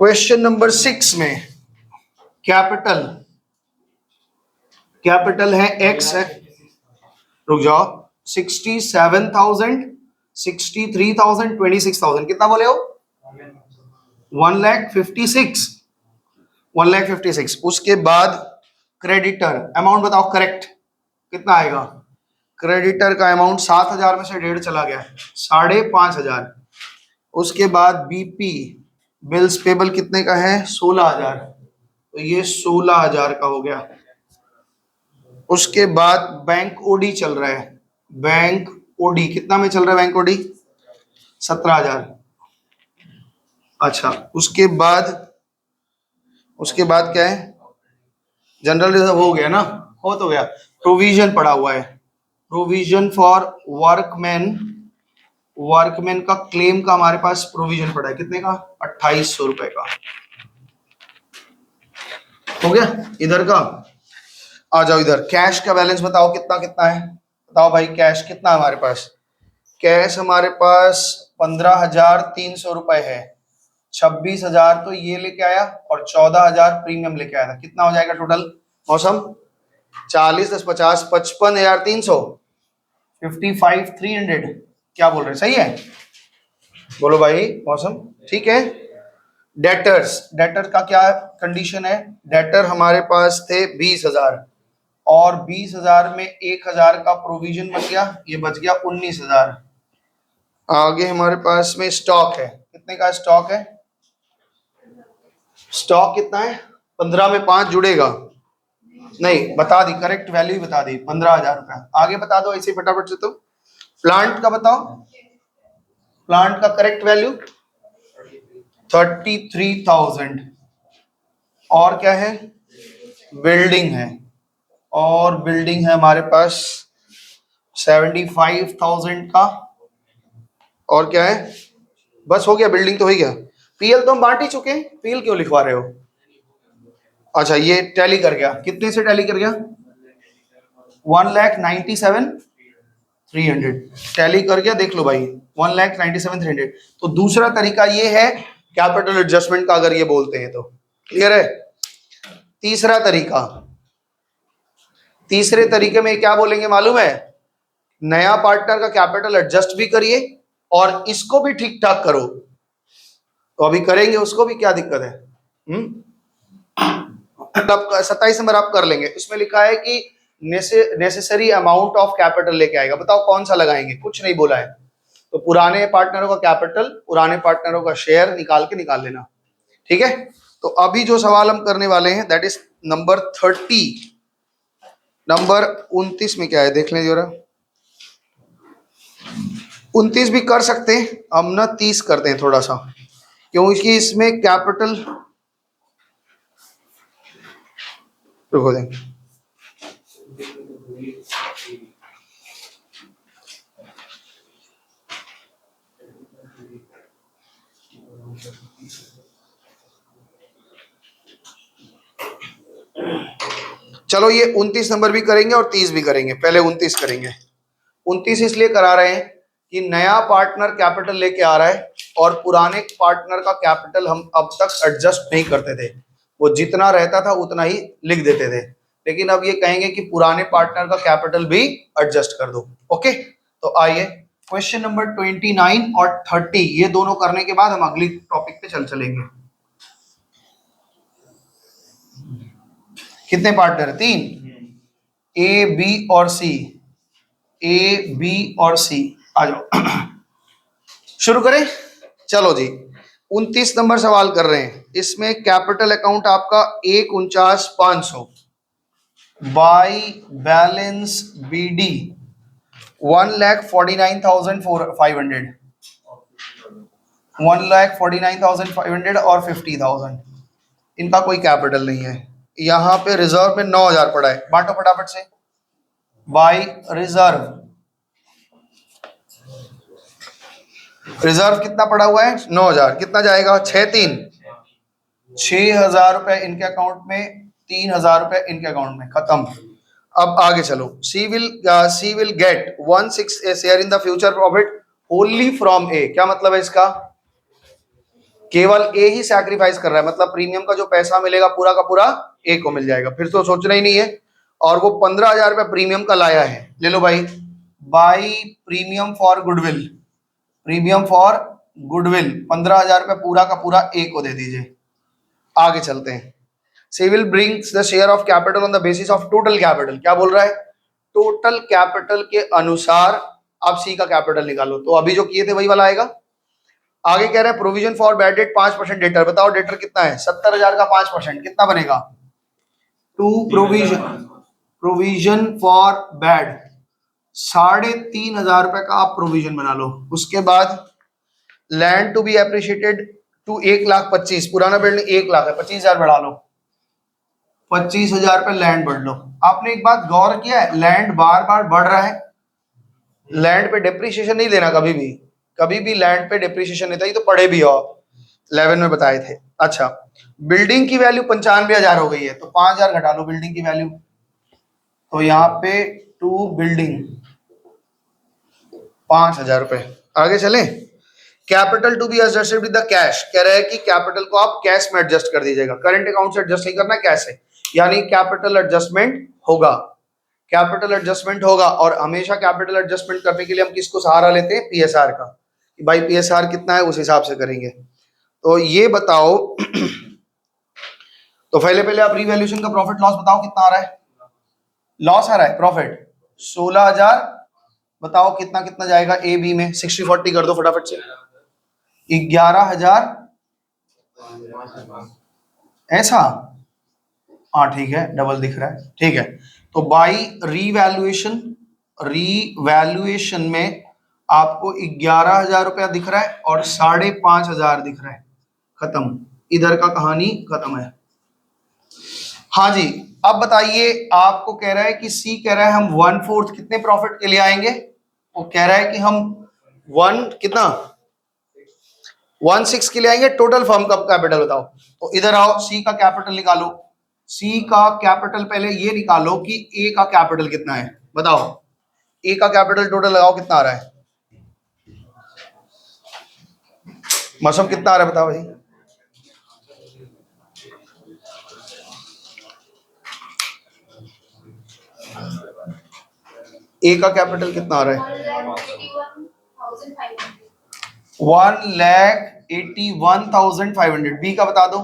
क्वेश्चन नंबर 6 में कैपिटल, कैपिटल है एक्स है, रुक जाओ, 67,000, 63,000, 26,000, कितना बोले हो 1,56,000, 1,56,000। उसके बाद क्रेडिटर अमाउंट बताओ करेक्ट कितना आएगा, क्रेडिटर का अमाउंट 7,000 में से 1.5 चला गया, 5,500। उसके बाद बीपी बिल्स पेबल कितने का है 16,000, तो ये 16,000 का हो गया। उसके बाद बैंक ओडी चल रहा है, बैंक ओडी कितना में चल रहा है, बैंक ओडी 17,000। अच्छा उसके बाद क्या है, जनरल रिजर्व हो गया ना, हो तो गया। प्रोविजन पड़ा हुआ है, प्रोविजन फॉर वर्कमैन, वर्कमैन का क्लेम का हमारे पास प्रोविजन पड़ा है, कितने का 2,800 रुपए का, हो गया। इधर का आ जाओ, इधर कैश का बैलेंस बताओ कितना कितना है, बताओ भाई कैश कितना है हमारे पास, कैश हमारे पास 15,300 रुपए है, 26,000 तो ये लेके आया और 14,000 प्रीमियम लेके आया था, कितना हो जाएगा टोटल मौसम 40 10 50 55,300, 55,300, क्या बोल रहे सही है, बोलो भाई मौसम ठीक है। डेटर्स, डेटर का क्या कंडीशन है, डेटर हमारे पास थे 20,000 और 20,000 में 1,000 का प्रोविजन बच गया, ये बच गया 19,000। आगे हमारे पास में स्टॉक है, कितने का स्टॉक है, स्टॉक कितना है 15 में 5 जुड़ेगा, नहीं बता दी करेक्ट वैल्यू ही बता दी 15,000 रुपया। आगे बता दो ऐसे फटाफट से, तो प्लांट का बताओ, प्लांट का करेक्ट वैल्यू 33,000। और क्या है, बिल्डिंग है, और बिल्डिंग है हमारे पास 75,000 का। और क्या है, बस हो गया, बिल्डिंग तो हो गया। पीएल तो हम बांट ही चुके हैं, पीएल क्यों लिखवा रहे हो। अच्छा ये टैली कर गया, कितने से टैली कर गया 1,97,300 टैली कर गया, देख लो भाई 1,97,300। तो दूसरा तरीका ये है कैपिटल एडजस्टमेंट का, अगर ये बोलते हैं तो क्लियर है। तीसरा तरीका, तीसरे तरीके में क्या बोलेंगे मालूम है, नया पार्टनर का कैपिटल एडजस्ट भी करिए और इसको भी ठीक ठाक करो, तो अभी करेंगे उसको भी, क्या दिक्कत है। 27 नंबर आप कर लेंगे, इसमें लिखा है कि नेसेसरी अमाउंट ऑफ कैपिटल लेके आएगा, बताओ कौन सा लगाएंगे, कुछ नहीं बोला है। तो पुराने पार्टनरों का कैपिटल, पुराने पार्टनरों का शेयर निकाल लेना, ठीक है। तो अभी जो सवाल हम करने वाले हैं दैट इज नंबर 30, नंबर 29 में क्या है देख लें जरा, 29 भी कर सकते हैं हम ना, 30 करते हैं थोड़ा सा, क्योंकि इसमें कैपिटल, रुको दें, चलो ये 29 नंबर भी करेंगे और 30 भी करेंगे, पहले 29 करेंगे। 29 इसलिए करा रहे हैं कि नया पार्टनर कैपिटल लेके आ रहा है और पुराने पार्टनर का कैपिटल हम अब तक एडजस्ट नहीं करते थे, वो जितना रहता था उतना ही लिख देते थे, लेकिन अब ये कहेंगे कि पुराने पार्टनर का कैपिटल भी एडजस्ट कर दो। ओके, तो आइए क्वेश्चन नंबर 29 और 30 ये दोनों करने के बाद हम अगली टॉपिक पे चलेंगे। कितने पार्टनर है, 3, ए बी और सी, ए बी और सी, आ जाओ शुरू करें। चलो जी 29 नंबर सवाल कर रहे हैं, इसमें कैपिटल अकाउंट आपका 1,49,500 बाई बैलेंस बीडी 1,49,500, 1,49,500 और 50,000, इनका कोई कैपिटल नहीं है। यहाँ पे रिजर्व में 9,000 पड़ा है, बांटो फटाफट से, बाई रिजर्व रिजर्व कितना पड़ा हुआ है 9,000, कितना जाएगा 6,000 रुपए इनके अकाउंट में, 3,000 रुपए इनके अकाउंट में, खत्म। अब आगे चलो, she will get 1/6 share in the future profit only from A. क्या मतलब है इसका? केवल ए ही सैक्रिफाइस कर रहा है, मतलब प्रीमियम का जो पैसा मिलेगा पूरा का पूरा ए को मिल जाएगा, फिर तो सोचना ही नहीं है। और वो 15,000 रुपए प्रीमियम का लाया है, ले लो भाई, by premium for goodwill, premium for goodwill 15,000 रुपए पूरा का पूरा ए को दे दीजिए। आगे चलते हैं, she will brings the share of capital on the basis of total capital. क्या बोल रहा है? टोटल कैपिटल के अनुसार आप सी का कैपिटल निकालो, तो अभी जो किए थे वही वाला आएगा। आगे कह रहे हैं provision for bad date 5% debtor. बताओ डेटर कितना है? 70,000 का 5% कितना बनेगा? टू प्रोविजन फॉर बैड 3,500 रुपए का आप प्रोविजन बना लो। उसके बाद land to be appreciated to 1,25,000, पुराना बिल्डिंग 1,00,000 है, 25,000 बढ़ा लो, 25,000 रुपए लैंड बढ़ लो। आपने एक बात गौर किया है, लैंड बार बार बढ़ रहा है, लैंड पे डेप्रिसिएशन नहीं देना कभी भी, कभी भी लैंड पे डेप्रिसिएशन नहीं था, ये तो पढ़े भी हो 11 में बताए थे। अच्छा, बिल्डिंग की वैल्यू 95,000 हो गई है, तो 5,000 घटा लो बिल्डिंग की वैल्यू, तो यहाँ पे टू बिल्डिंग 5,000 रुपए। आगे चले, capital to be adjusted with the cash, कह रहे हैं कि कैपिटल को आप कैश में एडजस्ट कर दीजिएगा, करंट अकाउंट से एडजस्ट नहीं करना, कैश है, यानी कैपिटल एडजस्टमेंट होगा, कैपिटल एडजस्टमेंट होगा। और हमेशा कैपिटल एडजस्टमेंट करने के लिए हम किसको सहारा लेते हैं? पीएसआर का, कि भाई पीएसआर कितना है उस हिसाब से करेंगे। तो ये बताओ तो पहले पहले आप रीवैल्यूएशन का प्रॉफिट लॉस बताओ कितना आ रहा है? लॉस आ रहा है, प्रॉफिट 16,000, बताओ कितना कितना जाएगा ए बी में? 60-40 कर दो फटाफट से, 11,000 ऐसा, हाँ ठीक है, डबल दिख रहा है, ठीक है। तो बाई रीवैल्यूएशन में आपको 11,000 रुपया दिख रहा है और 5,500 दिख रहा है, खत्म, इधर का कहानी खत्म है। हाँ जी, अब बताइए, आपको कह रहा है कि सी कह रहा है हम 1/4 कितने प्रॉफिट के लिए आएंगे? वो कह रहा है कि हम 1/6 के लिए आएंगे, टोटल फर्म का कैपिटल बताओ। तो इधर आओ, सी का कैपिटल निकालो, सी का कैपिटल पहले ये निकालो कि ए का कैपिटल कितना है, बताओ ए का कैपिटल टोटल लगाओ कितना आ रहा है, मौसम कितना आ रहा है बताओ भाई। ए का कैपिटल कितना आ रहा है? 1,81,500। बी का बता दो,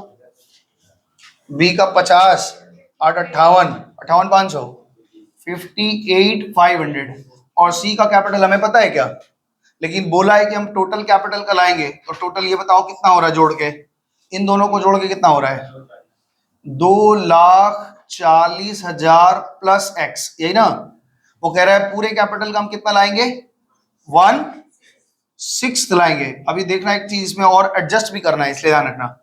बी का 50, 8 58, 58,500, 58,500। और सी का कैपिटल हमें पता है क्या, लेकिन बोला है कि हम टोटल कैपिटल का लाएंगे, तो टोटल ये बताओ कितना हो रहा है जोड़ के, इन दोनों को जोड़ के कितना हो रहा है? 2,40,000 प्लस एक्स, यही ना। वो कह रहा है पूरे कैपिटल का हम कितना लाएंगे? 1/6 लाएंगे। अभी देखना एक चीज इसमें और एडजस्ट भी करना है, इसलिए ध्यान रखना,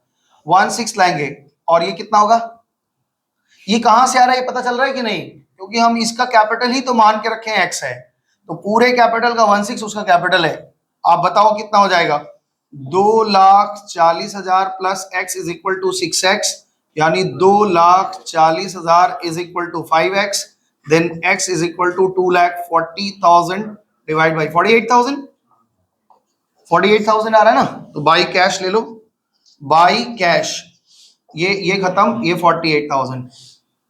1/6 लाएंगे। और ये कितना होगा? ये कहां से आ रहा है ये पता चल रहा है कि नहीं? क्योंकि हम इसका कैपिटल ही तो मान के रखे हैं एक्स है, तो पूरे कैपिटल का 1/6 उसका कैपिटल है। आप बताओ कितना हो जाएगा? 2,40,000 plus x is equal to 6x, यानी 2,40,000 is equal to 5x, then x is equal to 2,40,000 divide by 48,000, 48,000 आ रहा है ना। तो बाई कैश ले लो, बाई कैश, ये खत्म, ये 48,000।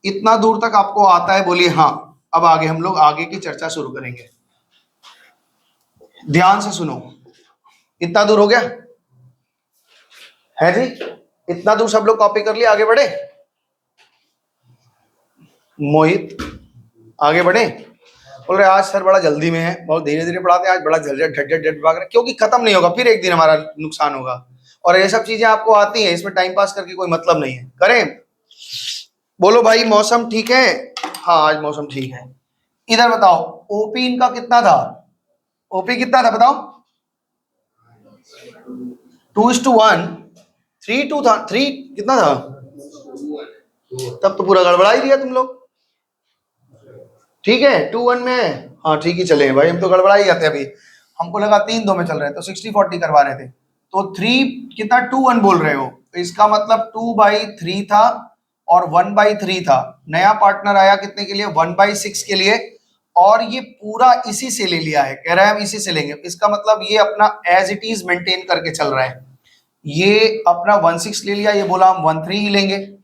इतना दूर तक आपको आता है? बोलिए हाँ। अब आगे हम लोग आगे की चर्चा शुरू करेंगे, ध्यान से सुनो। इतना दूर हो गया है जी? इतना दूर सब लोग कॉपी कर लिया, आगे बढ़े? मोहित आगे बढ़े? बोल रहे आज सर बड़ा जल्दी में है, बहुत धीरे धीरे पढ़ाते हैं, आज बड़ा झट झट भाग रहे, क्योंकि खत्म नहीं होगा, फिर एक दिन हमारा नुकसान होगा। और ये सब चीजें आपको आती हैं, इसमें टाइम पास करके कोई मतलब नहीं है, करें। बोलो भाई मौसम ठीक है? हाँ आज मौसम ठीक है। इधर बताओ ओपी इनका कितना था? ओपी कितना था बताओ? 2:1, 3:2 था, 3 कितना था? तब तो पूरा गड़बड़ा ही दिया तुम लोग। ठीक है 2:1 में, हाँ ठीक ही चले भाई, हम तो गड़बड़ा ही जाते अभी। हमको लगा 3-2 में चल रहे हैं तो 60-40 करवा रहे थे, तो 3 कितना 2-1 बोल रहे हो, तो इसका मतलब 2/3 था और 1/3 था। नया पार्टनर आया कितने के लिए, 1/6 के लिए, और ये पूरा इसी से ले लिया है, कह रहा है हम इसी से लेंगे। इसका मतलब ये अपना एज इट इज मेंटेन करके चल रहा है। ये अपना 1/6 ले लिया, ये बोला हम 1/3 ही लेंगे।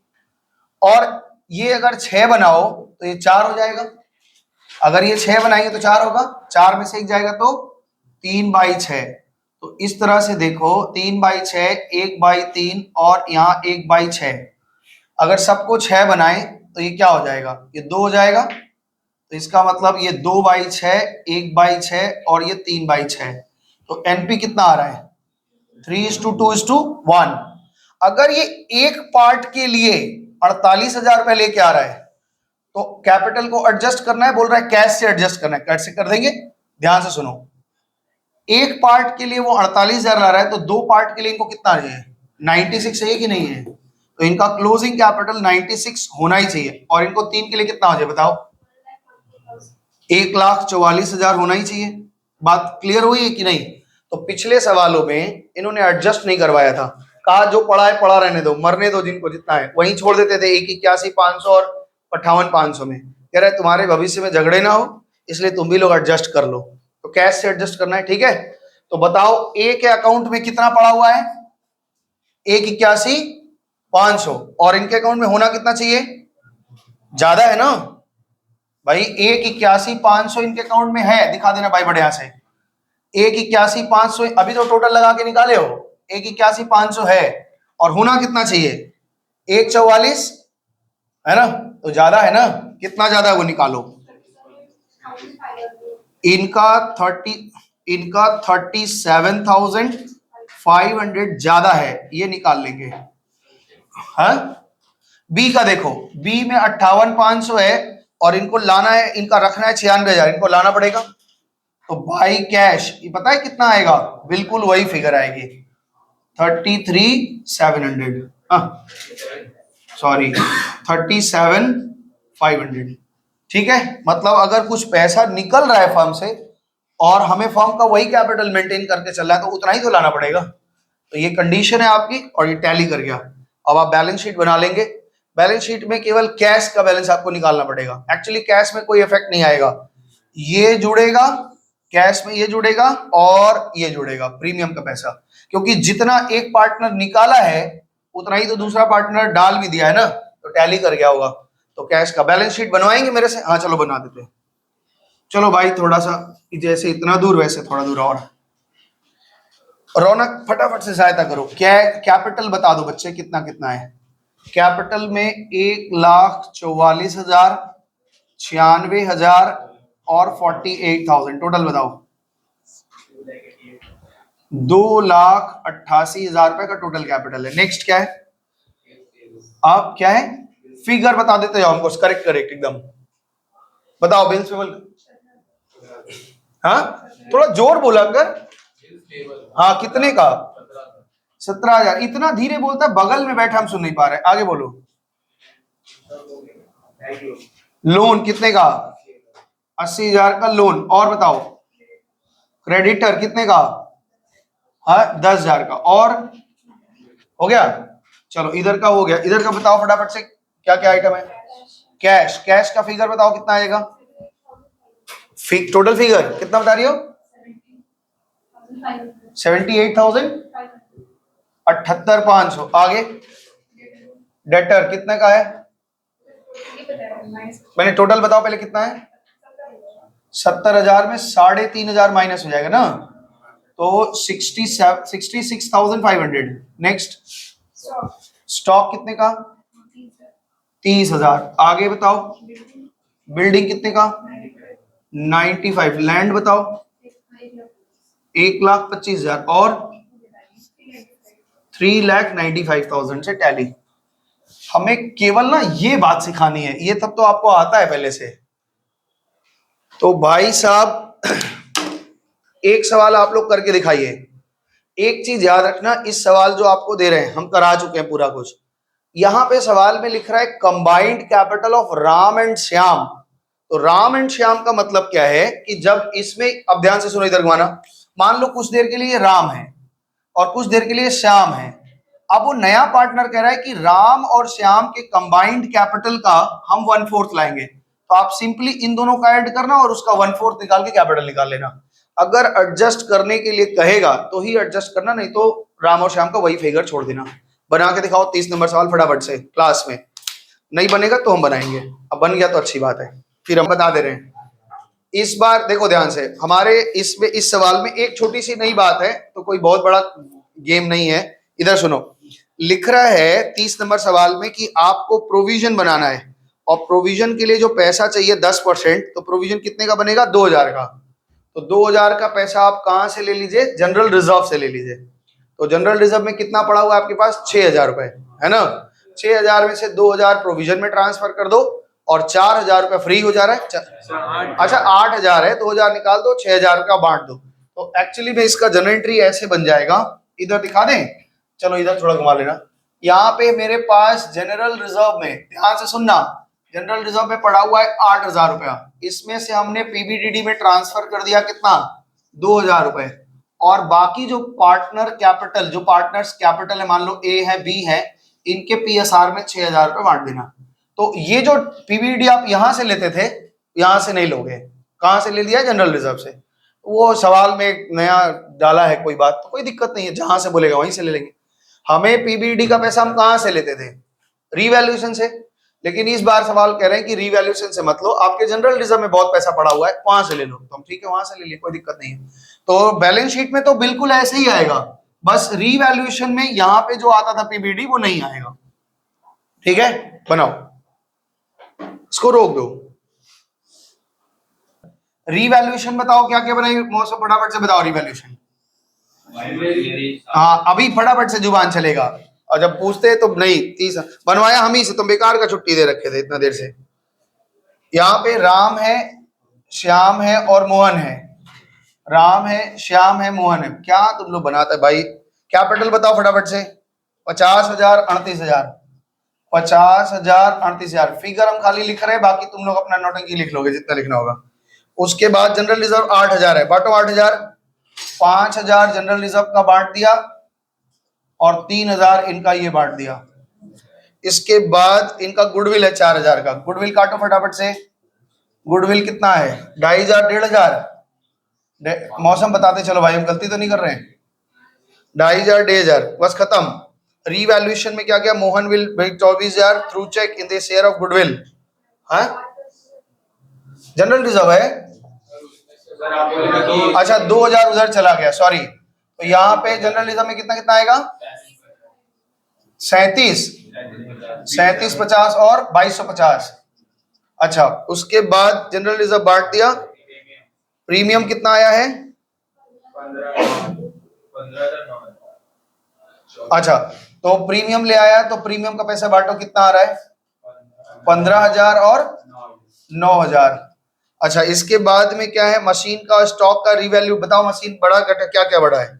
और ये अगर 6 बनाओ तो ये 4 हो जाएगा, अगर ये 6 बनाएंगे तो 4 होगा, 4 में से 1 जाएगा तो 3/6। तो इस तरह से देखो 3/6, 1/3 और यहाँ 1/6। अगर सबको 6 बनाए तो ये क्या हो जाएगा, ये 2 हो जाएगा। तो इसका मतलब ये 2/6, 1/6 और ये 3/6। तो एनपी कितना आ रहा है, 3:2:1। अगर ये एक पार्ट के लिए 48,000 रुपए लेके आ रहा है तो कैपिटल को एडजस्ट करना है, बोल रहा है कैश से एडजस्ट करना है, कैसे कर देंगे, ध्यान से सुनो। एक पार्ट के लिए वो 48,000 ला रहा है, तो 2 पार्ट के लिए इनको कितना है, 96 है कि नहीं है, तो इनका क्लोजिंग कैपिटल 96 होना ही चाहिए। और इनको 3 के लिए कितना हो जाए बताओ, 1,44,000 होना ही चाहिए। बात क्लियर हुई है कि नहीं। तो पिछले सवालों में इन्होंने एडजस्ट नहीं करवाया था, कहा जो पढ़ा है पढ़ा रहने दो, मरने दो जिनको जितना है, वहीं छोड़ देते थे 1,81,500 और 58,500 में। कह रहे तुम्हारे भविष्य में झगड़े ना हो इसलिए तुम भी लोग एडजस्ट कर लो, तो कैश से एडजस्ट करना है, ठीक है। तो बताओ ए के अकाउंट में कितना पड़ा हुआ है, 1,81,500, और इनके अकाउंट में होना कितना चाहिए, ज्यादा है ना भाई, 1,81,500 इनके अकाउंट में है, दिखा देना भाई बड़े यहां से, 1,81,500 अभी तो टोटल लगा के निकाले हो, 1,81,500 है, और होना कितना चाहिए 1,44 है ना, तो ज्यादा है ना, कितना ज्यादा है वो निकालो। इनका 37,500 ज्यादा है, ये निकाल लेंगे। हाँ, बी का देखो, बी में 58,500 है और इनको लाना है, इनका रखना है 96,000, इनको लाना पड़ेगा। तो बाई कैश ये पता है कितना आएगा, बिल्कुल वही फिगर आएगी 33,700, सॉरी 37,500, ठीक है। मतलब अगर कुछ पैसा निकल रहा है फर्म से और हमें फर्म का वही कैपिटल मेंटेन करके चल रहा है तो उतना ही तो लाना पड़ेगा। तो ये कंडीशन है आपकी और ये टैली कर गया। अब आप बैलेंस शीट बना लेंगे, बैलेंस शीट में केवल कैश का बैलेंस आपको निकालना पड़ेगा। एक्चुअली कैश में कोई इफेक्ट नहीं आएगा, ये जुड़ेगा कैश में, ये जुड़ेगा और ये जुड़ेगा प्रीमियम का पैसा, क्योंकि जितना एक पार्टनर निकाला है उतना ही तो दूसरा पार्टनर डाल भी दिया है ना, तो टैली कर गया होगा। तो कैश का बैलेंस शीट बनवाएंगे मेरे से, हाँ चलो बना देते हैं। चलो भाई थोड़ा सा, जैसे इतना दूर वैसे थोड़ा दूर और। रौनक फटाफट से सहायता करो, क्या कैपिटल बता दो बच्चे कितना कितना है। कैपिटल में 1,44,000, 96,000 और 48,000, टोटल बताओ 2,88,000 रुपए का टोटल कैपिटल है। नेक्स्ट क्या है, आप क्या है फिगर बता देते जाओ हमको, करेक्ट करेक्ट एकदम बताओ। बिल्स पेबल, हाँ थोड़ा जोर बोला कर, हाँ कितने का, 17,000। इतना धीरे बोलता है, बगल में बैठा हम सुन नहीं पा रहे, आगे बोलो। लोन कितने का, 80,000 का लोन, और बताओ क्रेडिटर कितने का, हाँ 10,000 का, और हो गया। चलो इधर का हो गया, इधर का बताओ फटाफट से क्या क्या आइटम है। कैश, कैश का फिगर बताओ कितना आएगा, टोटल फिगर कितना बता रही हो, 78,000, 78,500। आगे डेटर कितने का है, मैंने टोटल बताओ पहले कितना है, 70,000 में 3,500 माइनस हो जाएगा ना, तो 66,500। नेक्स्ट स्टॉक कितने का, 30,000। आगे बताओ बिल्डिंग कितने का, 95। लैंड बताओ 1,25,000 और 3,95,000 से टैली। हमें केवल ना ये बात सिखानी है, ये तब तो आपको आता है पहले से। तो भाई साहब एक सवाल आप लोग करके दिखाइए। एक चीज याद रखना, इस सवाल जो आपको दे रहे हैं हम करा चुके हैं पूरा कुछ। यहां पे सवाल में लिख रहा है combined capital of Ram and Shyam. तो राम एंड श्याम का मतलब क्या है कि जब इसमें, अब ध्यान से सुनो इधर घुमाना, मान लो कुछ देर के लिए राम है और कुछ देर के लिए श्याम है। अब वो नया पार्टनर कह रहा है कि राम और श्याम के कंबाइंड कैपिटल का हम 1/4 लाएंगे, तो आप सिंपली इन दोनों का ऐड करना और उसका 1/4 निकाल के कैपिटल निकाल लेना। अगर एडजस्ट करने के लिए कहेगा तो ही एडजस्ट करना, नहीं तो राम और श्याम का वही फिगर छोड़ देना। बना के दिखाओ 30 नंबर सवाल फटाफट से क्लास में। नहीं बनेगा तो हम बनाएंगे, अब बन गया तो अच्छी बात है, फिर हम बता दे रहे हैं। इस बार देखो ध्यान से, हमारे इसमें इस सवाल में एक छोटी सी नई बात है, तो कोई बहुत बड़ा गेम नहीं है। इधर सुनो, लिख रहा है 30 नंबर सवाल में कि आपको प्रोविजन बनाना है, और प्रोविजन के लिए जो पैसा चाहिए 10%, तो प्रोविजन कितने का बनेगा? 2000 का। तो 2000 का पैसा आप कहां से ले लीजिए? जनरल रिजर्व से ले लीजिए। तो जनरल रिजर्व में कितना पड़ा हुआ है आपके पास? 6000 रुपए, है ना। 6000 में से 2000 प्रोविजन में ट्रांसफर कर दो और 4000 रुपए फ्री हो जा रहा है। अच्छा 8000 है, 2000 निकाल दो, 6000 का बांट दो। तो एक्चुअली में इसका जनरल एंट्री ऐसे बन जाएगा, इधर दिखा दें, चलो इधर थोड़ा घुमा लेना। यहाँ पे मेरे पास जनरल रिजर्व में, ध्यान से सुनना, जनरल रिजर्व में पड़ा हुआ है 8000 रुपया। इसमें से हमने पीबीडीडी में ट्रांसफर कर दिया कितना? 2000 रुपए। और बाकी जो पार्टनर कैपिटल, जो पार्टनर्स कैपिटल है, मान लो ए है बी है, इनके पीएसआर में 6000 रुपए बांट देना। तो ये जो पीबीडी आप यहां से लेते थे, यहां से नहीं लोगे। कहां से ले लिया? जनरल रिजर्व से। वो सवाल में एक नया डाला है, कोई बात, तो कोई दिक्कत नहीं है, जहां से बोलेगा वहीं से ले लेंगे। हमें पीबीडी का पैसा हम कहां से लेते थे? रीवैल्यूएशन से। लेकिन इस बार सवाल कह रहे हैं कि रीवैल्यूएशन से मत लो, आपके जनरल रिजर्व में बहुत पैसा पड़ा हुआ है, वहां से ले लो। तो हम ठीक है, वहां से ले लिए, कोई दिक्कत नहीं है। तो बैलेंस शीट में तो बिल्कुल ऐसे ही आएगा, बस रीवैल्यूएशन में यहां पे जो आता था पीबीडी वो नहीं आएगा। ठीक है, बनाओ, इसको रोक दो। रीवैल्यूएशन बताओ क्या क्या बनाई मौसम, फटाफट से बताओ रीवैल्यूएशन। हाँ अभी फटाफट से जुबान चलेगा, और जब पूछते तो नहीं, 30 बनवाया हम ही से, तुम बेकार का छुट्टी दे रखे थे इतना देर से। यहाँ पे राम है, श्याम है और मोहन है। राम है, श्याम है, मोहन है। क्या तुम लोग बनाते भाई? कैपिटल बताओ फटाफट से। 50,000, 38,000, 50,000, 38,000। फिगर हम खाली लिख रहे हैं, बाकी तुम लोग अपना नौटंकी लिख लोगे जितना लिखना होगा। उसके बाद जनरल रिजर्व 8000 है, बांटो 8000। 5000 जनरल रिजर्व का बांट दिया और 3000 इनका ये बांट दिया। इसके बाद इनका गुडविल है 4000 का, गुडविल काटो फटाफट से। गुडविल कितना है? 2500, 1500। मौसम बताते चलो भाई, हम गलती तो नहीं कर रहे हैं। 2500, 1500, बस खत्म। रीवैल्यूएशन में क्या क्या? Mohan will 24,000 through check in the share of goodwill. हाँ जनरल रिजर्व है। अच्छा 2000 उधर चला गया, सॉरी। तो यहाँ पे जनरल रिजर्व में कितना कितना आएगा? 37, 3750 और 2250। अच्छा उसके बाद जनरल रिजर्व बांट दिया। प्रीमियम कितना आया है? अच्छा तो प्रीमियम ले आया, तो प्रीमियम का पैसा बांटो, कितना आ रहा है? 15,000 और 9,000। अच्छा इसके बाद में क्या है? मशीन का स्टॉक का रिवैल्यू बताओ। मशीन बढ़ा घटा, क्या क्या बढ़ा है?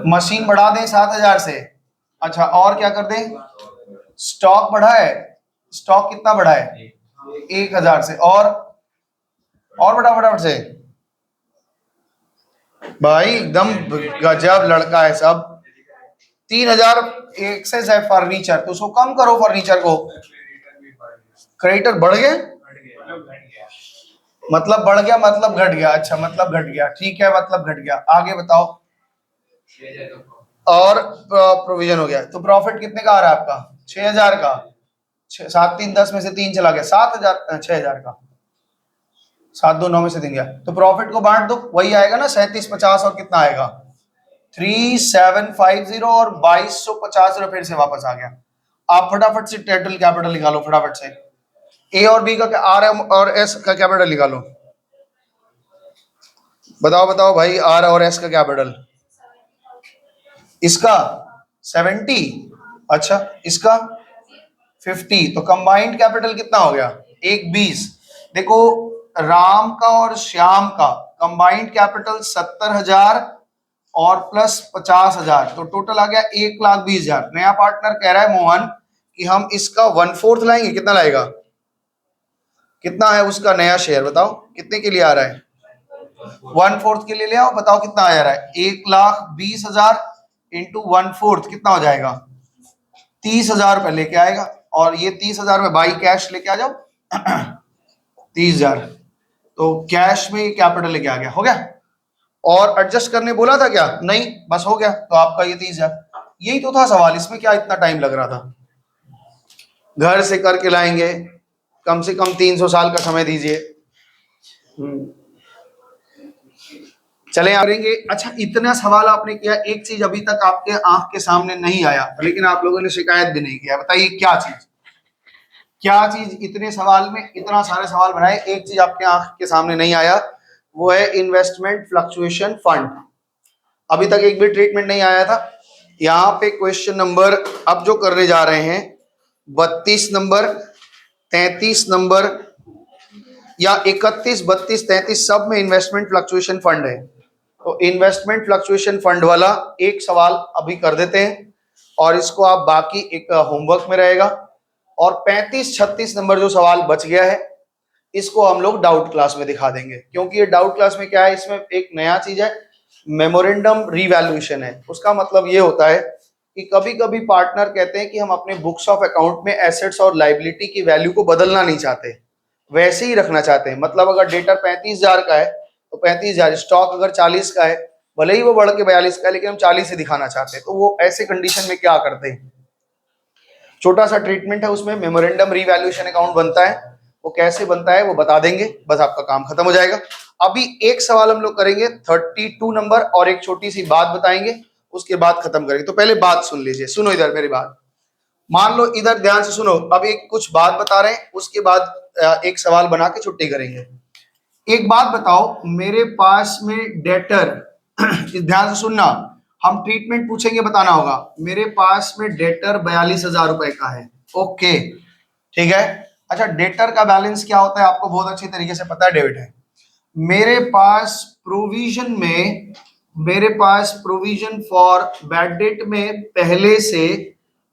मशीन बढ़ा दें 7,000 से। अच्छा और क्या कर दें? स्टॉक बढ़ा है। स्टॉक कितना बढ़ा है? 1,000 से। और बढ़ा फटाफट से भाई, एकदम गजब लड़का है सब। 3,000 एक्सेस है फर्नीचर, तो उसको कम करो फर्नीचर को। क्रेडिटर बढ़ गया मतलब बढ़ गया, मतलब घट गया। अच्छा मतलब घट गया, ठीक है, मतलब घट गया। आगे बताओ। और प्रोविजन हो गया, तो प्रॉफिट कितने का आ रहा है आपका? 6,000 का। 7 3 10 में से 3 चला गया, 7,000, 6,000 का। 7 2 9 में से 3 गया, तो प्रॉफिट को बांट दो, वही आएगा ना 3750। और कितना आएगा? 3750 और 2250 फिर से वापस आ गया। आप फटाफट से टोटल कैपिटल निकालो फटाफट से। ए और बी का, आर और एस का कैपिटल निकालो। बताओ बताओ भाई, आर और एस का कैपिटल। इसका 70, अच्छा इसका 50, तो कंबाइंड कैपिटल कितना हो गया? 120। देखो राम का और श्याम का कंबाइंड कैपिटल 70,000 और प्लस 50,000, तो टोटल आ गया 1,20,000। नया पार्टनर कह रहा है मोहन कि हम इसका 1/4 लाएंगे। कितना लाएगा? कितना है उसका नया शेयर बताओ, कितने के लिए आ रहा है? 1/4 के लिए ले आओ, बताओ कितना आ जा रहा है। 1,20,000 इंटू 1/4 कितना हो जाएगा? 30,000 रुपए लेके आएगा। और ये 30,000 रुपए बाई कैश लेके आ जाओ 30,000, तो कैश में कैपिटल लेके आ गया, हो गया। और एडजस्ट करने बोला था क्या? नहीं, बस हो गया। तो आपका ये 30,000, यही तो था सवाल, इसमें क्या इतना टाइम लग रहा था? घर से करके लाएंगे, कम से कम 300 साल का समय दीजिए। चले करेंगे। अच्छा, इतना सवाल आपने किया, एक चीज अभी तक आपके आंख के सामने नहीं आया, लेकिन आप लोगों ने शिकायत भी नहीं किया। बताइए क्या चीज? क्या चीज? इतने सवाल में इतना सारे सवाल बनाए, एक चीज आपके आंख के सामने नहीं आया, वो है इन्वेस्टमेंट फ्लक्चुएशन फंड। अभी तक एक भी ट्रीटमेंट नहीं आया था। यहाँ पे क्वेश्चन नंबर अब जो करने जा रहे हैं 32 नंबर, 33 नंबर या 31, 32, 33 सब में इन्वेस्टमेंट फ्लक्चुएशन फंड है। तो इन्वेस्टमेंट फ्लक्चुएशन फंड वाला एक सवाल अभी कर देते हैं, और इसको आप बाकी एक होमवर्क में रहेगा। और 35, 36 नंबर जो सवाल बच गया है, इसको हम लोग डाउट क्लास में दिखा देंगे, क्योंकि ये डाउट क्लास में क्या है, इसमें एक नया चीज है, मेमोरेंडम रीवैल्यूएशन है। उसका मतलब ये होता है कि कभी कभी पार्टनर कहते हैं कि हम अपने बुक्स ऑफ अकाउंट में एसेट्स और लाइबिलिटी की वैल्यू को बदलना नहीं चाहते, वैसे ही रखना चाहते हैं। मतलब अगर डेटर 35,000 का है तो 35,000, स्टॉक अगर 40 का है, भले ही वो बढ़ के 42 का है, लेकिन हम 40 ही दिखाना चाहते हैं। तो वो ऐसे कंडीशन में क्या करते हैं, छोटा सा ट्रीटमेंट है उसमें, मेमोरेंडम रीवैल्यूएशन अकाउंट बनता है। वो कैसे बनता है वो बता देंगे, बस आपका काम खत्म हो जाएगा। अभी एक सवाल हम लोग करेंगे 32 नंबर, और एक छोटी सी बात बताएंगे, उसके बाद खत्म करेंगे। तो पहले बात सुन लीजिए, सुनो इधर मेरी बात, मान लो इधर ध्यान से सुनो। अब एक कुछ बात बता रहे हैं, उसके बाद एक सवाल बना के छुट्टी करेंगे। एक बात बताओ, मेरे पास में डेटर ध्यान से सुनना, हम ट्रीटमेंट पूछेंगे, बताना होगा। मेरे पास में डेटर 42,000 रुपए का है, ओके, ठीक है। अच्छा, डेटर का बैलेंस क्या होता है आपको बहुत अच्छी तरीके से पता है, डेबिट है। मेरे पास प्रोविजन फॉर बैड डेट में पहले से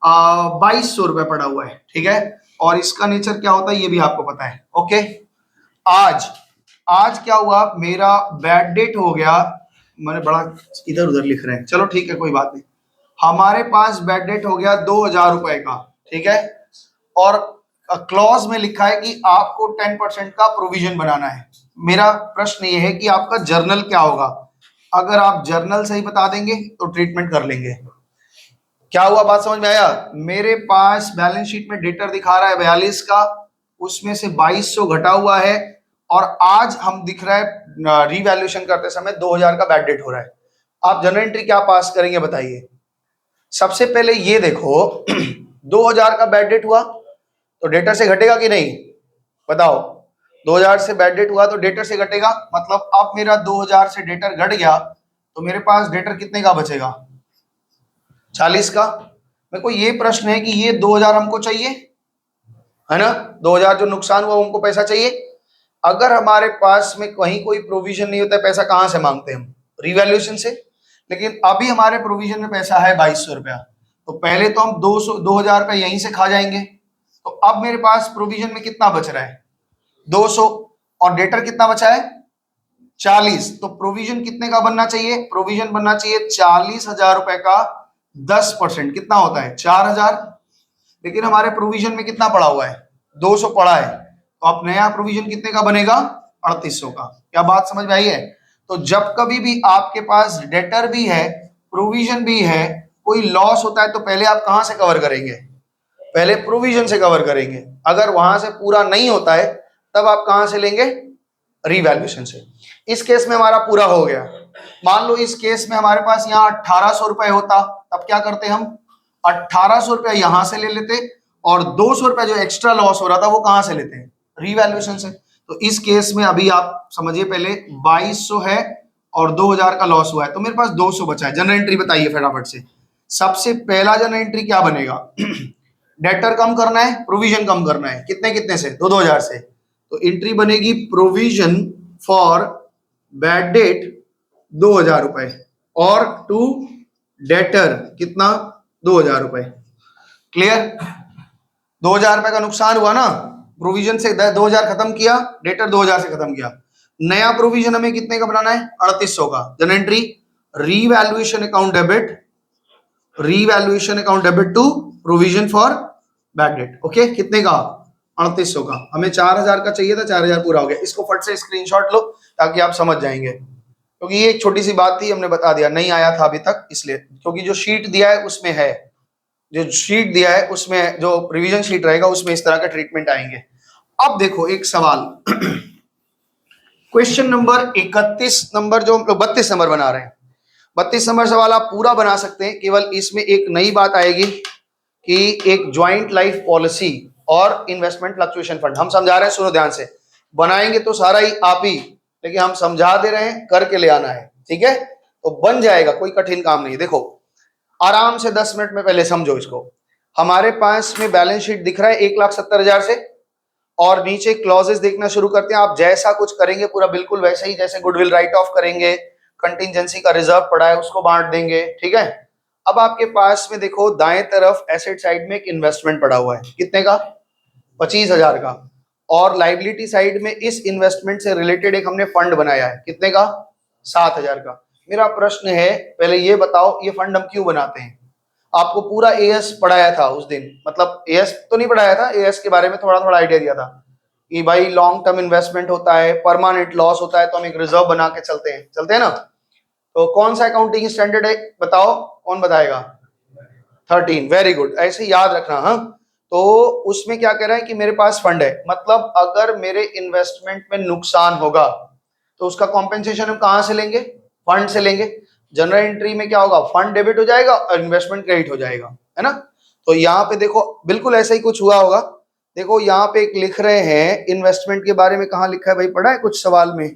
2,200 रुपए पड़ा हुआ है, ठीक है। और इसका नेचर क्या होता है ये भी आपको पता है, ओके। आज क्या हुआ, मेरा बैड डेट हो गया, मैंने बड़ा इधर उधर लिख रहे हैं, चलो ठीक है कोई बात नहीं। हमारे पास बैड डेट हो गया 2,000 रुपए का, ठीक है। और क्लॉज में लिखा है कि आपको 10% का प्रोविजन बनाना है। मेरा प्रश्न ये है कि आपका जर्नल क्या होगा? अगर आप जर्नल सही बता देंगे तो ट्रीटमेंट कर लेंगे। क्या हुआ, बात समझ में आया? मेरे पास बैलेंस शीट में डेटर दिखा रहा है 42 का, उसमें से 2,200 घटा हुआ है, और आज हम दिख रहा है रीवैल्यूएशन करते समय 2,000 का बैड डेट हो रहा है। आप जनरल एंट्री क्या पास करेंगे बताइए? सबसे पहले ये देखो 2,000 का बैड डेट हुआ तो डेटर से घटेगा कि नहीं, बताओ। 2,000 से बैड डेट हुआ तो डेटर से घटेगा, मतलब अब मेरा 2,000 से डेटर घट गया तो मेरे पास डेटर कितने का बचेगा? 40 का। मेरे को ये प्रश्न है कि ये 2,000 हमको चाहिए, है ना, 2,000 जो नुकसान हुआ हमको पैसा चाहिए। अगर हमारे पास में कहीं कोई प्रोविजन नहीं होता है, पैसा कहां से मांगते हैं हम? रिवैल्यूएशन से। लेकिन अभी हमारे प्रोविजन में पैसा है 2,200 रुपया, तो पहले तो हम 2,000 रुपया यहीं से खा जाएंगे। तो अब मेरे पास प्रोविजन में कितना बच रहा है? 200, और डेटर कितना बचा है? 40। तो प्रोविजन कितने का बनना चाहिए? प्रोविजन बनना चाहिए 40,000 रुपए का 10%, कितना होता है? 4,000। लेकिन हमारे प्रोविजन में कितना पड़ा हुआ है? 200 पड़ा है, तो अब नया प्रोविजन कितने का बनेगा? 3,800 का। क्या बात समझ में आई है? तो जब कभी भी आपके पास डेटर भी है, प्रोविजन भी है, कोई लॉस होता है तो पहले आप कहां से कवर करेंगे? पहले प्रोविजन से कवर करेंगे। अगर वहां से पूरा नहीं होता है तब आप कहां से लेंगे? रीवैल्यूएशन से। इस केस में हमारा पूरा हो गया। मान लो इस केस में हमारे पास यहाँ 1,800 रुपए होता, तब क्या करते हम? 1,800 रुपए यहां से ले लेते, और 200 रुपए जो एक्स्ट्रा लॉस हो रहा था वो कहां से लेते हैं? रीवैल्यूएशन से। तो इस केस में अभी आप समझिए, पहले 2,200 है और 2,000 का लॉस हुआ है, तो मेरे पास 200 बचा है। जनरल एंट्री बताइए फटाफट से। सबसे पहला जनरल एंट्री क्या बनेगा? डेटर कम करना है, प्रोविजन कम करना है, कितने कितने से? 2,000 से। तो एंट्री बनेगी प्रोविजन फॉर बैड डेट 2,000 रुपए, और टू डेटर कितना? 2,000 रुपए। क्लियर? 2,000 रुपए का नुकसान हुआ ना, प्रोविजन से 2,000 खत्म किया, डेटर 2,000 से खत्म किया। नया प्रोविजन हमें कितने का बनाना है? 3800 का। Journal entry revaluation account debit, revaluation account debit to provision for bad debt. Okay, कितने का? 3800 का। हमें 4000 का चाहिए था, 4000 पूरा हो गया। इसको फट से स्क्रीनशॉट लो ताकि आप समझ जाएंगे, क्योंकि ये एक छोटी सी बात थी, हमने बता दिया, नहीं आया था अभी तक इसलिए, क्योंकि जो शीट दिया है उसमें है, जो शीट दिया है उसमें, जो रिवीजन शीट रहेगा उसमें इस तरह का ट्रीटमेंट आएंगे। अब देखो एक सवाल क्वेश्चन नंबर 31 नंबर, जो हम लोग 32 नंबर बना रहे हैं, 32 नंबर सवाल आप पूरा बना सकते हैं। केवल इसमें एक नई बात आएगी कि एक ज्वाइंट लाइफ पॉलिसी और इन्वेस्टमेंट फ्लक्चुएशन फंड, हम समझा रहे हैं, सुनो ध्यान से, बनाएंगे तो सारा ही आप ही, लेकिन हम समझा दे रहे हैं, करके ले आना है, ठीक है? तो बन जाएगा, कोई कठिन काम नहीं। देखो आराम से 10 मिनट में पहले समझो इसको। हमारे पास में बैलेंस शीट दिख रहा है 1,70,000 से, और नीचे क्लॉजेस देखना शुरू करते हैं। आप जैसा कुछ करेंगे पूरा बिल्कुल वैसे ही, जैसे गुडविल राइट ऑफ करेंगे, कंटिजेंसी का रिजर्व पड़ा है उसको बांट देंगे, ठीक है? अब आपके पास में देखो दाएं तरफ एसेट साइड में एक इन्वेस्टमेंट पड़ा हुआ है, कितने का? 25,000 का। और लाइबिलिटी साइड में इस इन्वेस्टमेंट से रिलेटेड एक हमने फंड बनाया है, कितने का? 7,000 का। मेरा प्रश्न है, पहले ये बताओ ये फंड हम क्यों बनाते हैं? आपको पूरा एएस पढ़ाया था उस दिन, मतलब एएस तो नहीं पढ़ाया था, एएस के बारे में थोड़ा थोड़ा आइडिया दिया था कि भाई लॉन्ग टर्म इन्वेस्टमेंट होता है, परमानेंट लॉस होता है, तो हम एक रिजर्व बना के चलते हैं ना। तो कौन सा अकाउंटिंग स्टैंडर्ड है बताओ, कौन बताएगा? 13, वेरी गुड, ऐसे याद रखना। हाँ, तो उसमें क्या कह रहा है कि मेरे पास फंड है, मतलब अगर मेरे इन्वेस्टमेंट में नुकसान होगा तो उसका कॉम्पेंसेशन हम कहां से लेंगे? फंड से लेंगे। जनरल एंट्री में क्या होगा? फंड डेबिट हो जाएगा और इन्वेस्टमेंट क्रेडिट हो जाएगा, है ना? तो यहाँ पे देखो बिल्कुल ऐसा ही कुछ हुआ होगा। देखो यहाँ पे एक लिख रहे हैं इन्वेस्टमेंट के बारे में, कहाँ लिखा है भाई, पढ़ा है कुछ सवाल में?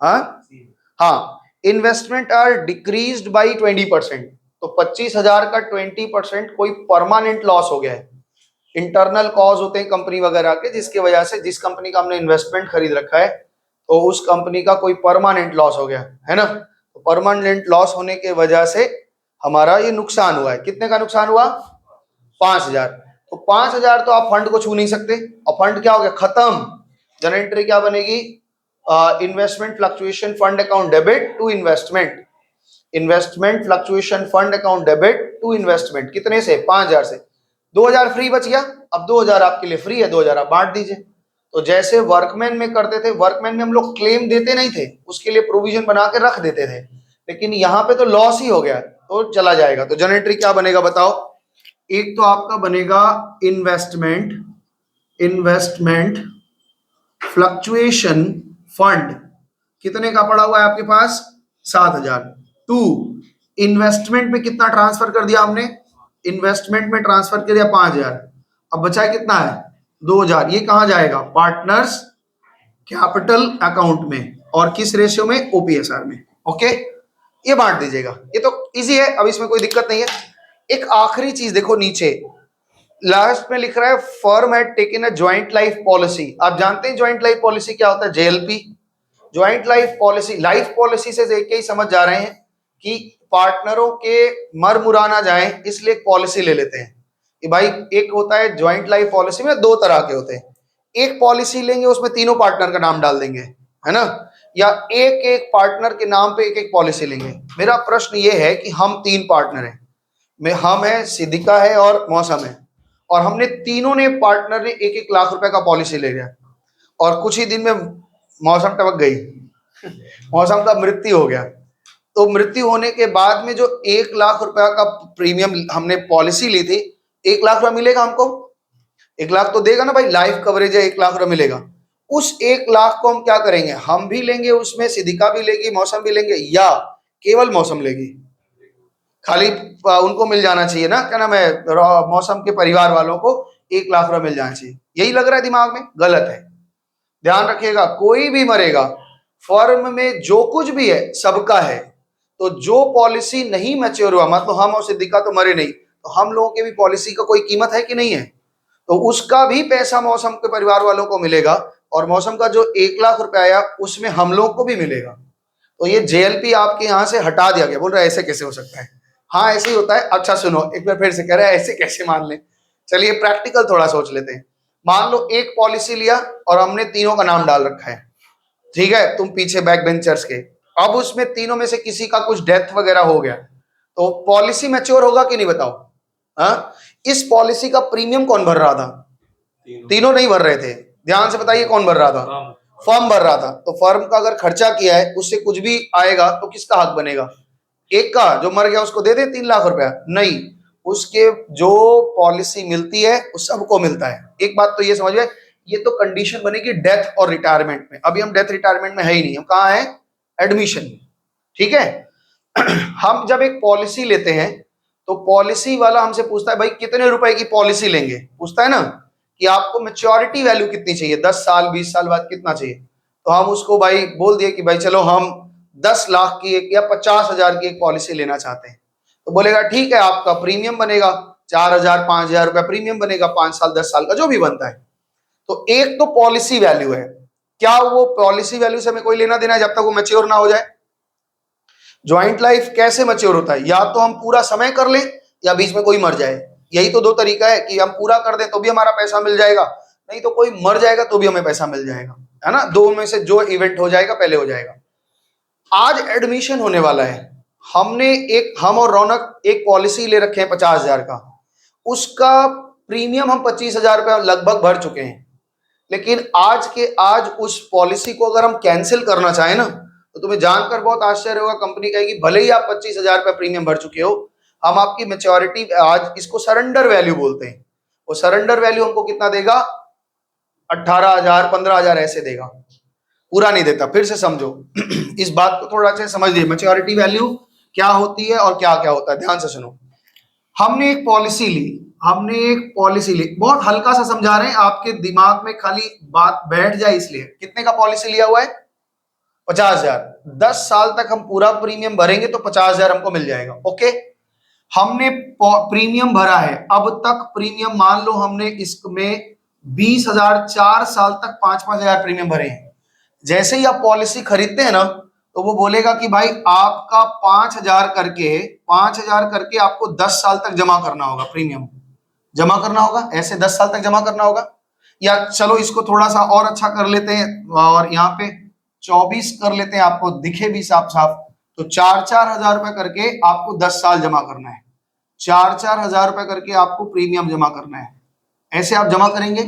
हाँ, इन्वेस्टमेंट आर डिक्रीज्ड बाई 20%। तो 25,000 का 20% कोई परमानेंट लॉस हो गया है। इंटरनल कॉज होते हैं कंपनी वगैरह के, जिसकी वजह से जिस कंपनी का हमने इन्वेस्टमेंट खरीद रखा है तो उस कंपनी का कोई परमानेंट लॉस हो गया है ना। तो परमानेंट लॉस होने के वजह से हमारा ये नुकसान हुआ है। कितने का नुकसान हुआ? 5,000। तो 5,000 तो आप फंड को छू नहीं सकते, और फंड क्या हो गया? खत्म। जनरल एंट्री क्या बनेगी? Investment fluctuation fund account debit to investment, investment fluctuation fund account debit to investment. कितने से? 5,000 से। 2,000 फ्री बच गया। अब 2,000 आपके लिए फ्री है, 2,000 आप बांट दीजिए। तो जैसे वर्कमैन में करते थे, वर्कमैन में हम लोग क्लेम देते नहीं थे, उसके लिए प्रोविजन बना के रख देते थे, लेकिन यहाँ पे तो लॉस ही हो गया तो चला जाएगा। तो जनरल एंट्री क्या बनेगा बताओ? एक तो आपका बनेगा इन्वेस्टमेंट, इन्वेस्टमेंट फ्लक्चुएशन फंड, कितने का पड़ा हुआ है आपके पास? 7,000। टू इन्वेस्टमेंट में कितना ट्रांसफर कर दिया हमने? इन्वेस्टमेंट में ट्रांसफर कर दिया 5,000। अब बचा है कितना है? 2,000। ये कहां जाएगा? पार्टनर्स कैपिटल अकाउंट में, और किस रेशियो में? ओपीएसआर में। ओके, ये बांट दीजिएगा, ये तो इजी है, अब इसमें कोई दिक्कत नहीं है। एक आखिरी चीज देखो, नीचे लास्ट में लिख रहा है firm had taken a joint life policy. आप जानते हैं जॉइंट लाइफ पॉलिसी क्या होता है? JLP, joint life policy. Life policy से देख के ही समझ जा रहे हैं कि पार्टनरों के मर मुरा ना जाए, इसलिए एक पॉलिसी ले लेते हैं कि भाई एक होता है जॉइंट लाइफ पॉलिसी में 2 तरह के होते हैं, एक पॉलिसी लेंगे उसमें तीनों पार्टनर का नाम डाल देंगे, है ना, या एक एक पार्टनर के नाम पे एक एक पॉलिसी लेंगे। मेरा प्रश्न ये है कि हम 3 पार्टनर हैं, हम है, सिद्धिका है और मौसम है, और हमने तीनों ने पार्टनर ने 1-1 लाख रुपए का पॉलिसी ले लिया, और कुछ ही दिन में मौसम टपक गई मौसम का मृत्यु हो गया। तो मृत्यु होने के बाद में जो 1 लाख रुपया का प्रीमियम हमने पॉलिसी ली थी, 1 लाख रुपया मिलेगा हमको? 1 लाख तो देगा ना भाई, लाइफ कवरेज है, 1 लाख रुपया मिलेगा। उस 1 लाख को हम क्या करेंगे? हम भी लेंगे, उसमें सिद्धिका भी लेगी, मौसम भी लेंगे, या केवल मौसम लेगी? खाली उनको मिल जाना चाहिए ना, क्या नाम है, मौसम के परिवार वालों को 1 लाख रुपया मिल जाना चाहिए, यही लग रहा है दिमाग में। गलत है, ध्यान रखिएगा, कोई भी मरेगा, फर्म में जो कुछ भी है सबका है। तो जो पॉलिसी नहीं मैच्योर हुआ, मतलब हम और सिद्धिका तो मरे नहीं, तो हम लोगों की भी पॉलिसी का कोई कीमत है कि नहीं है? तो उसका भी पैसा मौसम के परिवार वालों को मिलेगा, और मौसम का जो 1 लाख रुपया आया उसमें हम लोग को भी मिलेगा। तो ये जेएलपी आपके यहाँ से हटा दिया गया। बोल रहे ऐसे कैसे हो सकता है? हाँ ऐसे ही होता है। अच्छा सुनो, एक बार फिर से कह रहे हैं ऐसे कैसे मान लें। चलिए प्रैक्टिकल थोड़ा सोच लेते हैं। मान लो एक पॉलिसी लिया और हमने तीनों का नाम डाल रखा है, ठीक है, तुम पीछे बैक बेंचर्स के। अब उसमें तीनों में से किसी का कुछ डेथ वगैरह हो गया तो पॉलिसी मैच्योर होगा कि नहीं बताओ? हाँ, इस पॉलिसी का प्रीमियम कौन भर रहा था? तीनों नहीं भर रहे थे। ध्यान से बताइए कौन भर रहा था? फर्म भर रहा था। तो फर्म का अगर खर्चा किया है उससे कुछ भी आएगा तो किसका हक बनेगा? एक का, जो मर गया उसको दे दे 3 लाख रुपया? नहीं, उसके जो पॉलिसी मिलती है उस सबको मिलता है। एक बात तो ये समझ में, ये तो कंडीशन बनेगी डेथ और रिटायरमेंट में। अभी हम डेथ रिटायरमेंट में है ही नहीं, हम कहाँ है? एडमिशन में। ठीक है। हम जब एक पॉलिसी लेते हैं तो पॉलिसी वाला हमसे पूछता है भाई कितने रुपए की पॉलिसी लेंगे, पूछता है ना कि आपको मैच्योरिटी वैल्यू कितनी चाहिए, 10 साल 20 साल बाद कितना चाहिए। तो हम उसको भाई बोल दिए कि भाई चलो हम 10 लाख की एक या 50,000 की एक पॉलिसी लेना चाहते हैं। तो बोलेगा ठीक है, आपका प्रीमियम बनेगा 4,000 5,000 रुपया प्रीमियम बनेगा, 5 साल 10 साल का जो भी बनता है। तो एक तो पॉलिसी वैल्यू है, क्या वो पॉलिसी वैल्यू से हमें कोई लेना देना है जब तक वो मैच्योर ना हो जाए? ज्वाइंट लाइफ कैसे मैच्योर होता है? या तो हम पूरा समय कर लें या बीच में कोई मर जाए। यही तो दो तरीका है कि हम पूरा कर दें तो भी हमारा पैसा मिल जाएगा, नहीं तो कोई मर जाएगा तो भी हमें पैसा मिल जाएगा, है ना? दो में से जो इवेंट हो जाएगा पहले हो जाएगा। आज एडमिशन होने वाला है, हमने हम और रौनक एक पॉलिसी ले रखे हैं 50,000 का, उसका प्रीमियम हम 25,000 रुपया लगभग भर चुके हैं। लेकिन आज उस पॉलिसी को अगर हम कैंसिल करना चाहें ना तो तुम्हें जानकर बहुत आश्चर्य होगा, कंपनी कहेगी भले ही आप 25,000 रुपया प्रीमियम भर चुके हो, हम आपकी मेच्योरिटी, आज इसको सरेंडर वैल्यू बोलते हैं, वो सरेंडर वैल्यू हमको कितना देगा? 18,000 15,000 ऐसे देगा, पूरा नहीं देता। फिर से समझो इस बात को थोड़ा अच्छे से समझ लीजिए, मेच्योरिटी वैल्यू क्या होती है और क्या क्या होता है। ध्यान से सुनो, हमने एक पॉलिसी ली, बहुत हल्का सा समझा रहे हैं, आपके दिमाग में खाली बात बैठ जाए इसलिए। कितने का पॉलिसी लिया हुआ है? 50,000। 10 साल तक हम पूरा प्रीमियम भरेंगे तो 50,000 हमको मिल जाएगा। ओके, हमने प्रीमियम भरा है, अब तक प्रीमियम मान लो हमने इसमें 20,000, 4 साल तक 5-5 हजार प्रीमियम भरे हैं। जैसे ही आप पॉलिसी खरीदते हैं ना तो वो बोलेगा कि भाई आपका 5,000 करके आपको 10 साल तक जमा करना होगा, प्रीमियम जमा करना होगा, ऐसे 10 साल तक जमा करना होगा। या चलो इसको थोड़ा सा और अच्छा कर लेते हैं और यहाँ पे 24 कर लेते हैं, आपको दिखे भी साफ साफ। तो 4-4 हजार रुपए करके आपको 10 साल जमा करना है, 4-4 हजार रुपए करके आपको प्रीमियम जमा करना है। ऐसे आप जमा करेंगे।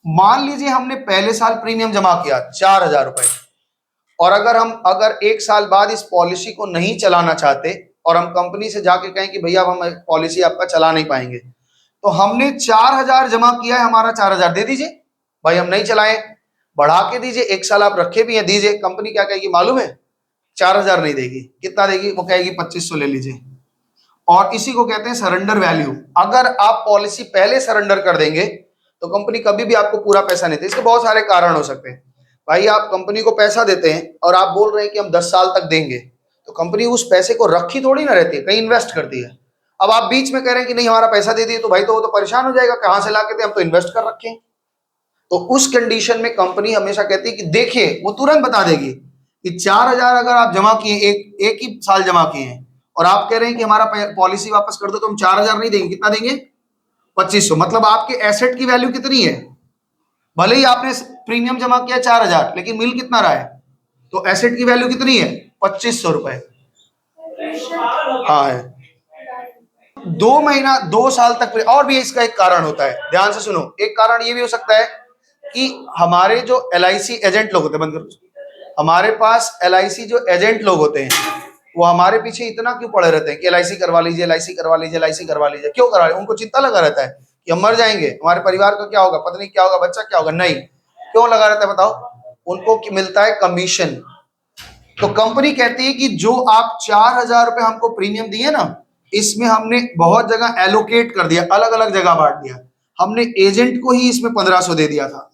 मान लीजिए हमने पहले साल प्रीमियम जमा किया 4,000 रुपए, और अगर 1 साल बाद इस पॉलिसी को नहीं चलाना चाहते और हम कंपनी से जाके कहें कि भैया हम पॉलिसी आपका चला नहीं पाएंगे, तो हमने 4,000 जमा किया है, हमारा 4,000 दे दीजिए भाई, हम नहीं चलाएं, बढ़ा के दीजिए, 1 साल आप रखे भी हैं दीजिए। कंपनी क्या कहेगी मालूम है? 4,000 नहीं देगी, कितना देगी? वो कहेगी 2,500 ले लीजिए। और इसी को कहते हैं सरेंडर वैल्यू। अगर आप पॉलिसी पहले सरेंडर कर देंगे तो कंपनी कभी भी आपको पूरा पैसा नहीं देती। इसके बहुत सारे कारण हो सकते हैं। भाई आप कंपनी को पैसा देते हैं और आप बोल रहे हैं कि हम 10 साल तक देंगे, तो कंपनी उस पैसे को रखी थोड़ी ना रहती है, कहीं इन्वेस्ट करती है। अब आप बीच में कह रहे हैं कि नहीं हमारा पैसा दे दिए, तो भाई तो वो तो परेशान हो जाएगा, कहां से ला के दे, हम तो इन्वेस्ट कर रखे हैं। तो उस कंडीशन में कंपनी हमेशा कहती है कि देखिए, वो तुरंत बता देगी कि 4,000 अगर आप जमा किए, एक ही साल जमा किए हैं, और आप कह रहे हैं कि हमारा पॉलिसी वापस कर दो, तो हम 4,000 नहीं देंगे, कितना देंगे? 2,500। मतलब आपके एसेट की वैल्यू कितनी है? भले ही आपने प्रीमियम जमा किया 4,000, लेकिन मिल कितना रहा है? तो एसेट की वैल्यू कितनी है? 2,500 रुपए। हाँ है। 2 महीना 2 साल तक। और भी इसका एक कारण होता है, ध्यान से सुनो। एक कारण ये भी हो सकता है कि हमारे जो LIC एजेंट लोग होते हैं, बंद करो, हमारे पास LIC जो एजेंट लोग होते हैं वो हमारे पीछे इतना क्यों पड़े रहते हैं कि LIC करवा लीजिए, LIC करवा लीजिए, LIC करवा लीजिए। क्यों करवा लीजिए? उनको चिंता लगा रहता है कि हम मर जाएंगे, हमारे परिवार का क्या होगा, पत्नी क्या होगा, बच्चा क्या होगा। नहीं, क्यों लगा रहता है बताओ? उनको मिलता है कमीशन। तो कंपनी कहती है कि जो आप 4,000 रुपए हमको प्रीमियम दिए ना, इसमें हमने बहुत जगह एलोकेट कर दिया, अलग अलग जगह बांट दिया। हमने एजेंट को ही इसमें 1,500 दे दिया था।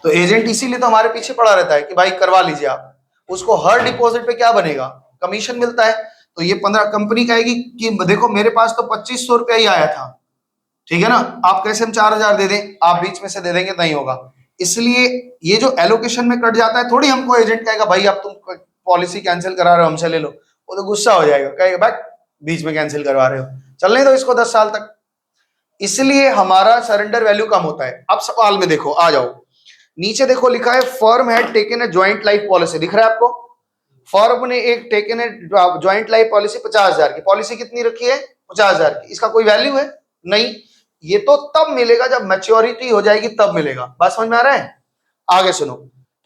तो एजेंट इसीलिए तो हमारे पीछे पड़ा रहता है कि भाई करवा लीजिए आप। उसको हर डिपॉजिट पे क्या बनेगा? कमीशन मिलता है। तो ये 15 कंपनी कहेगी कि देखो मेरे पास तो 2,500 रुपया ही आया था, ठीक है ना, आप कैसे हम 4,000 दे दें? आप बीच में से दे देंगे, नहीं होगा। इसलिए ये जो एलोकेशन में कट जाता है, थोड़ी हमको एजेंट कहेगा भाई अब तुम पॉलिसी कैंसिल करा रहे हो हमसे ले लो। वो तो गुस्सा हो जाएगा, कहेगा भाई बीच में कैंसिल करवा रहे हो, चलने दो इसको 10 साल तक। इसलिए हमारा सरेंडर वैल्यू कम होता है। अब सवाल में देखो, आ जाओ, नीचे देखो लिखा है firm had taken a joint life policy, दिख रहा है आपको? फर्म ने एक taken a joint life policy 50,000 की। पॉलिसी कितनी रखी है? 50,000 की। इसका कोई वैल्यू है? नहीं। ये तो तब मिलेगा जब मैच्योरिटी हो जाएगी, तब मिलेगा। बात समझ में आ रहा है? आगे सुनो,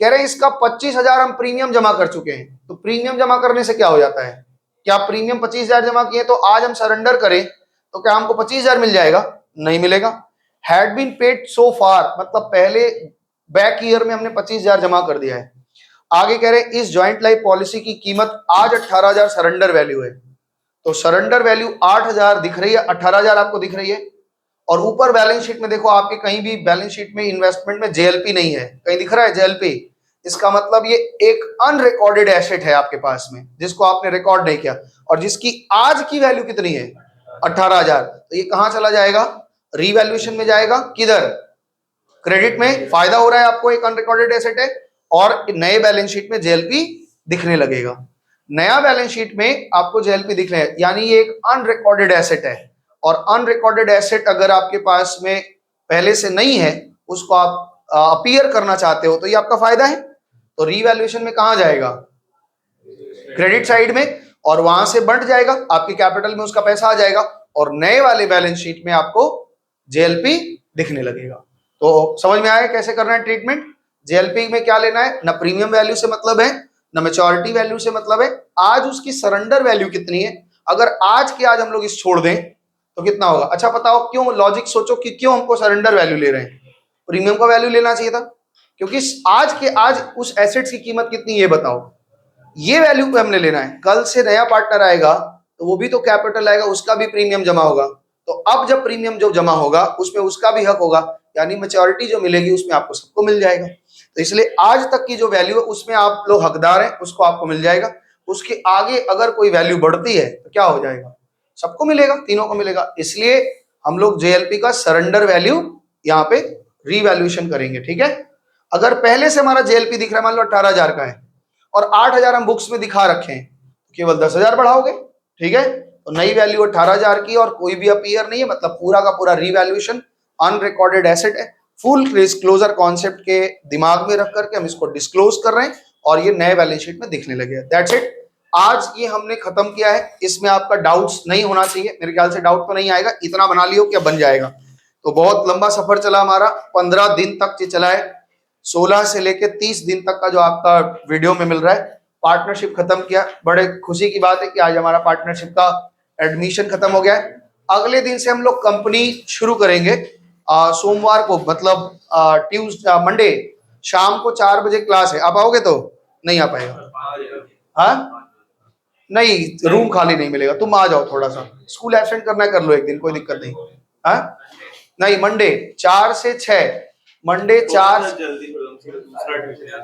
कह रहे हैं इसका 25,000 हम प्रीमियम जमा कर चुके हैं। तो प्रीमियम जमा करने से क्या हो जाता है? क्या प्रीमियम 25,000 जमा किए तो आज हम सरेंडर करें तो क्या हमको 25,000 मिल जाएगा? नहीं मिलेगा। हैड बीन पेड सो फार, मतलब पहले बैक ईयर में हमने 25,000 जमा कर दिया है। आगे कह रहे हैं इस ज्वाइंट लाइफ पॉलिसी की कीमत आज 18,000 सरेंडर वैल्यू है। तो सरेंडर वैल्यू 8,000 दिख रही है, 18,000 आपको दिख रही है। और ऊपर बैलेंस शीट में देखो, आपके कहीं भी बैलेंस शीट में इन्वेस्टमेंट में जेएलपी नहीं है, कहीं दिख रहा है जेएलपी? इसका मतलब ये एक अनरिकॉर्डेड एसेट है आपके पास में, जिसको आपने रिकॉर्ड नहीं किया और जिसकी आज की वैल्यू कितनी है? 18,000। तो ये कहां चला जाएगा? रीवैल्यूएशन में जाएगा। किधर? क्रेडिट में। फायदा हो रहा है आपको, एक अनरिकॉर्डेड एसेट है और नए बैलेंस शीट में जेएलपी दिखने लगेगा। नया बैलेंस शीट में आपको जेएलपी दिख रहे हैं, यानी ये एक अनरिकॉर्डेड एसेट है। और अनरिकॉर्डेड एसेट अगर आपके पास में पहले से नहीं है, उसको आप अपीयर करना चाहते हो, तो ये आपका फायदा है। तो रीवैल्यूएशन में कहां जाएगा? क्रेडिट साइड में, और वहां से बढ़ जाएगा, आपके कैपिटल में उसका पैसा आ जाएगा और नए वाले बैलेंस शीट में आपको जेएलपी दिखने लगेगा। तो समझ में आया कैसे करना है ट्रीटमेंट? जेएलपी में क्या लेना है? ना प्रीमियम वैल्यू से मतलब है, ना मैच्योरिटी वैल्यू से मतलब है, आज उसकी सरेंडर वैल्यू कितनी है। अगर आज के आज हम लोग इस छोड़ दें तो कितना होगा? अच्छा बताओ, क्यों? लॉजिक सोचो कि क्यों हमको सरेंडर वैल्यू ले रहे हैं? प्रीमियम का वैल्यू लेना चाहिए था, क्योंकि आज के आज उस एसेट्स की कीमत कितनी, ये बताओ। ये वैल्यू पे हमने लेना है। कल से नया पार्टनर आएगा तो वो भी तो कैपिटल आएगा, उसका भी प्रीमियम जमा होगा। तो अब जब प्रीमियम जो जमा होगा उसमें उसका भी हक होगा, यानी मैच्योरिटी जो मिलेगी उसमें आपको सबको मिल जाएगा। तो इसलिए आज तक की जो वैल्यू है उसमें आप लोग हकदार हैं, उसको आपको मिल जाएगा। उसके आगे अगर कोई वैल्यू बढ़ती है तो क्या हो जाएगा? सबको मिलेगा, तीनों को मिलेगा। इसलिए हम लोग जेएलपी का सरेंडर वैल्यू यहाँ पे रीवैल्यूएशन करेंगे, ठीक है? अगर पहले से हमारा जेएलपी दिख रहा है, मान लो 18,000 का है और 8,000 हम बुक्स में दिखा रखे हैं, तो केवल 10,000 बढ़ाओगे, ठीक है? तो नई वैल्यू 18,000 की और कोई भी अपीयर नहीं है, मतलब पूरा का पूरा रीवैल्यूएशन अनरिकॉर्डेड एसेट है। फुल डिस्क्लोजर कॉन्सेप्ट के दिमाग में रख करके हम इसको डिस्क्लोज कर रहे हैं और ये नए बैलेंस शीट में दिखने लगे। दैट्स इट, आज ये हमने खत्म किया है। इसमें आपका डाउट्स नहीं होना चाहिए, मेरे ख्याल से डाउट तो नहीं आएगा। इतना बना लियो क्या बन जाएगा। तो बहुत लंबा सफर चला हमारा, 15 दिन तक ये चला है। 16 से लेके 30 दिन तक का जो आपका वीडियो में मिल रहा है। पार्टनरशिप खत्म किया, बड़े खुशी की बात है कि आज हमारा पार्टनरशिप का एडमिशन खत्म हो गया है। अगले दिन से हम लोग कंपनी शुरू करेंगे। सोमवार को, मतलब मंडे शाम को 4 बजे क्लास है। आप आओगे तो? नहीं आ पाएगा? हाँ, नहीं, रूम खाली नहीं मिलेगा। तुम आ जाओ, थोड़ा सा स्कूल एब्सेंट करना कर लो एक दिन, कोई दिक्कत नहीं। हाँ नहीं, मंडे 4 से 6, मंडे 4।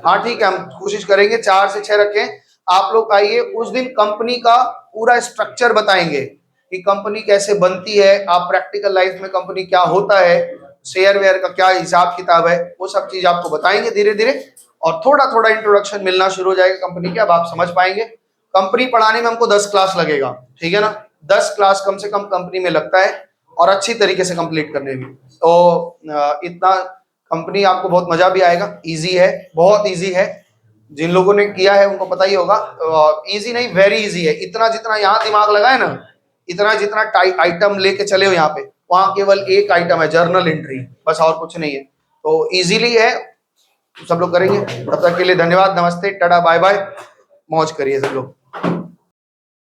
हाँ ठीक है, हम कोशिश करेंगे 4 से 6 रखें। आप लोग आइए, उस दिन कंपनी का पूरा स्ट्रक्चर बताएंगे कि कंपनी कैसे बनती है। आप प्रैक्टिकल लाइफ में कंपनी क्या होता है, शेयर वेयर का क्या हिसाब किताब है, वो सब चीज आपको बताएंगे धीरे धीरे। और थोड़ा थोड़ा इंट्रोडक्शन मिलना शुरू हो जाएगा कंपनी के, अब आप समझ पाएंगे। कंपनी पढ़ाने में हमको 10 क्लास लगेगा, ठीक है ना? 10 क्लास कम से कम कंपनी में लगता है, और अच्छी तरीके से कंप्लीट करने में। तो इतना कंपनी आपको बहुत मजा भी आएगा। इजी है, बहुत इजी है। जिन लोगों ने किया है उनको पता ही होगा। इजी नहीं, वेरी इजी है। इतना जितना यहाँ दिमाग लगाए ना, इतना जितना आइटम लेके चले हो यहाँ पे, वहाँ केवल एक आइटम है, जर्नल एंट्री, बस, और कुछ नहीं है। तो इजीली है, सब लोग करेंगे। तब तक के लिए धन्यवाद, नमस्ते, टाटा, बाय बाय, मौज करिए सब लोग।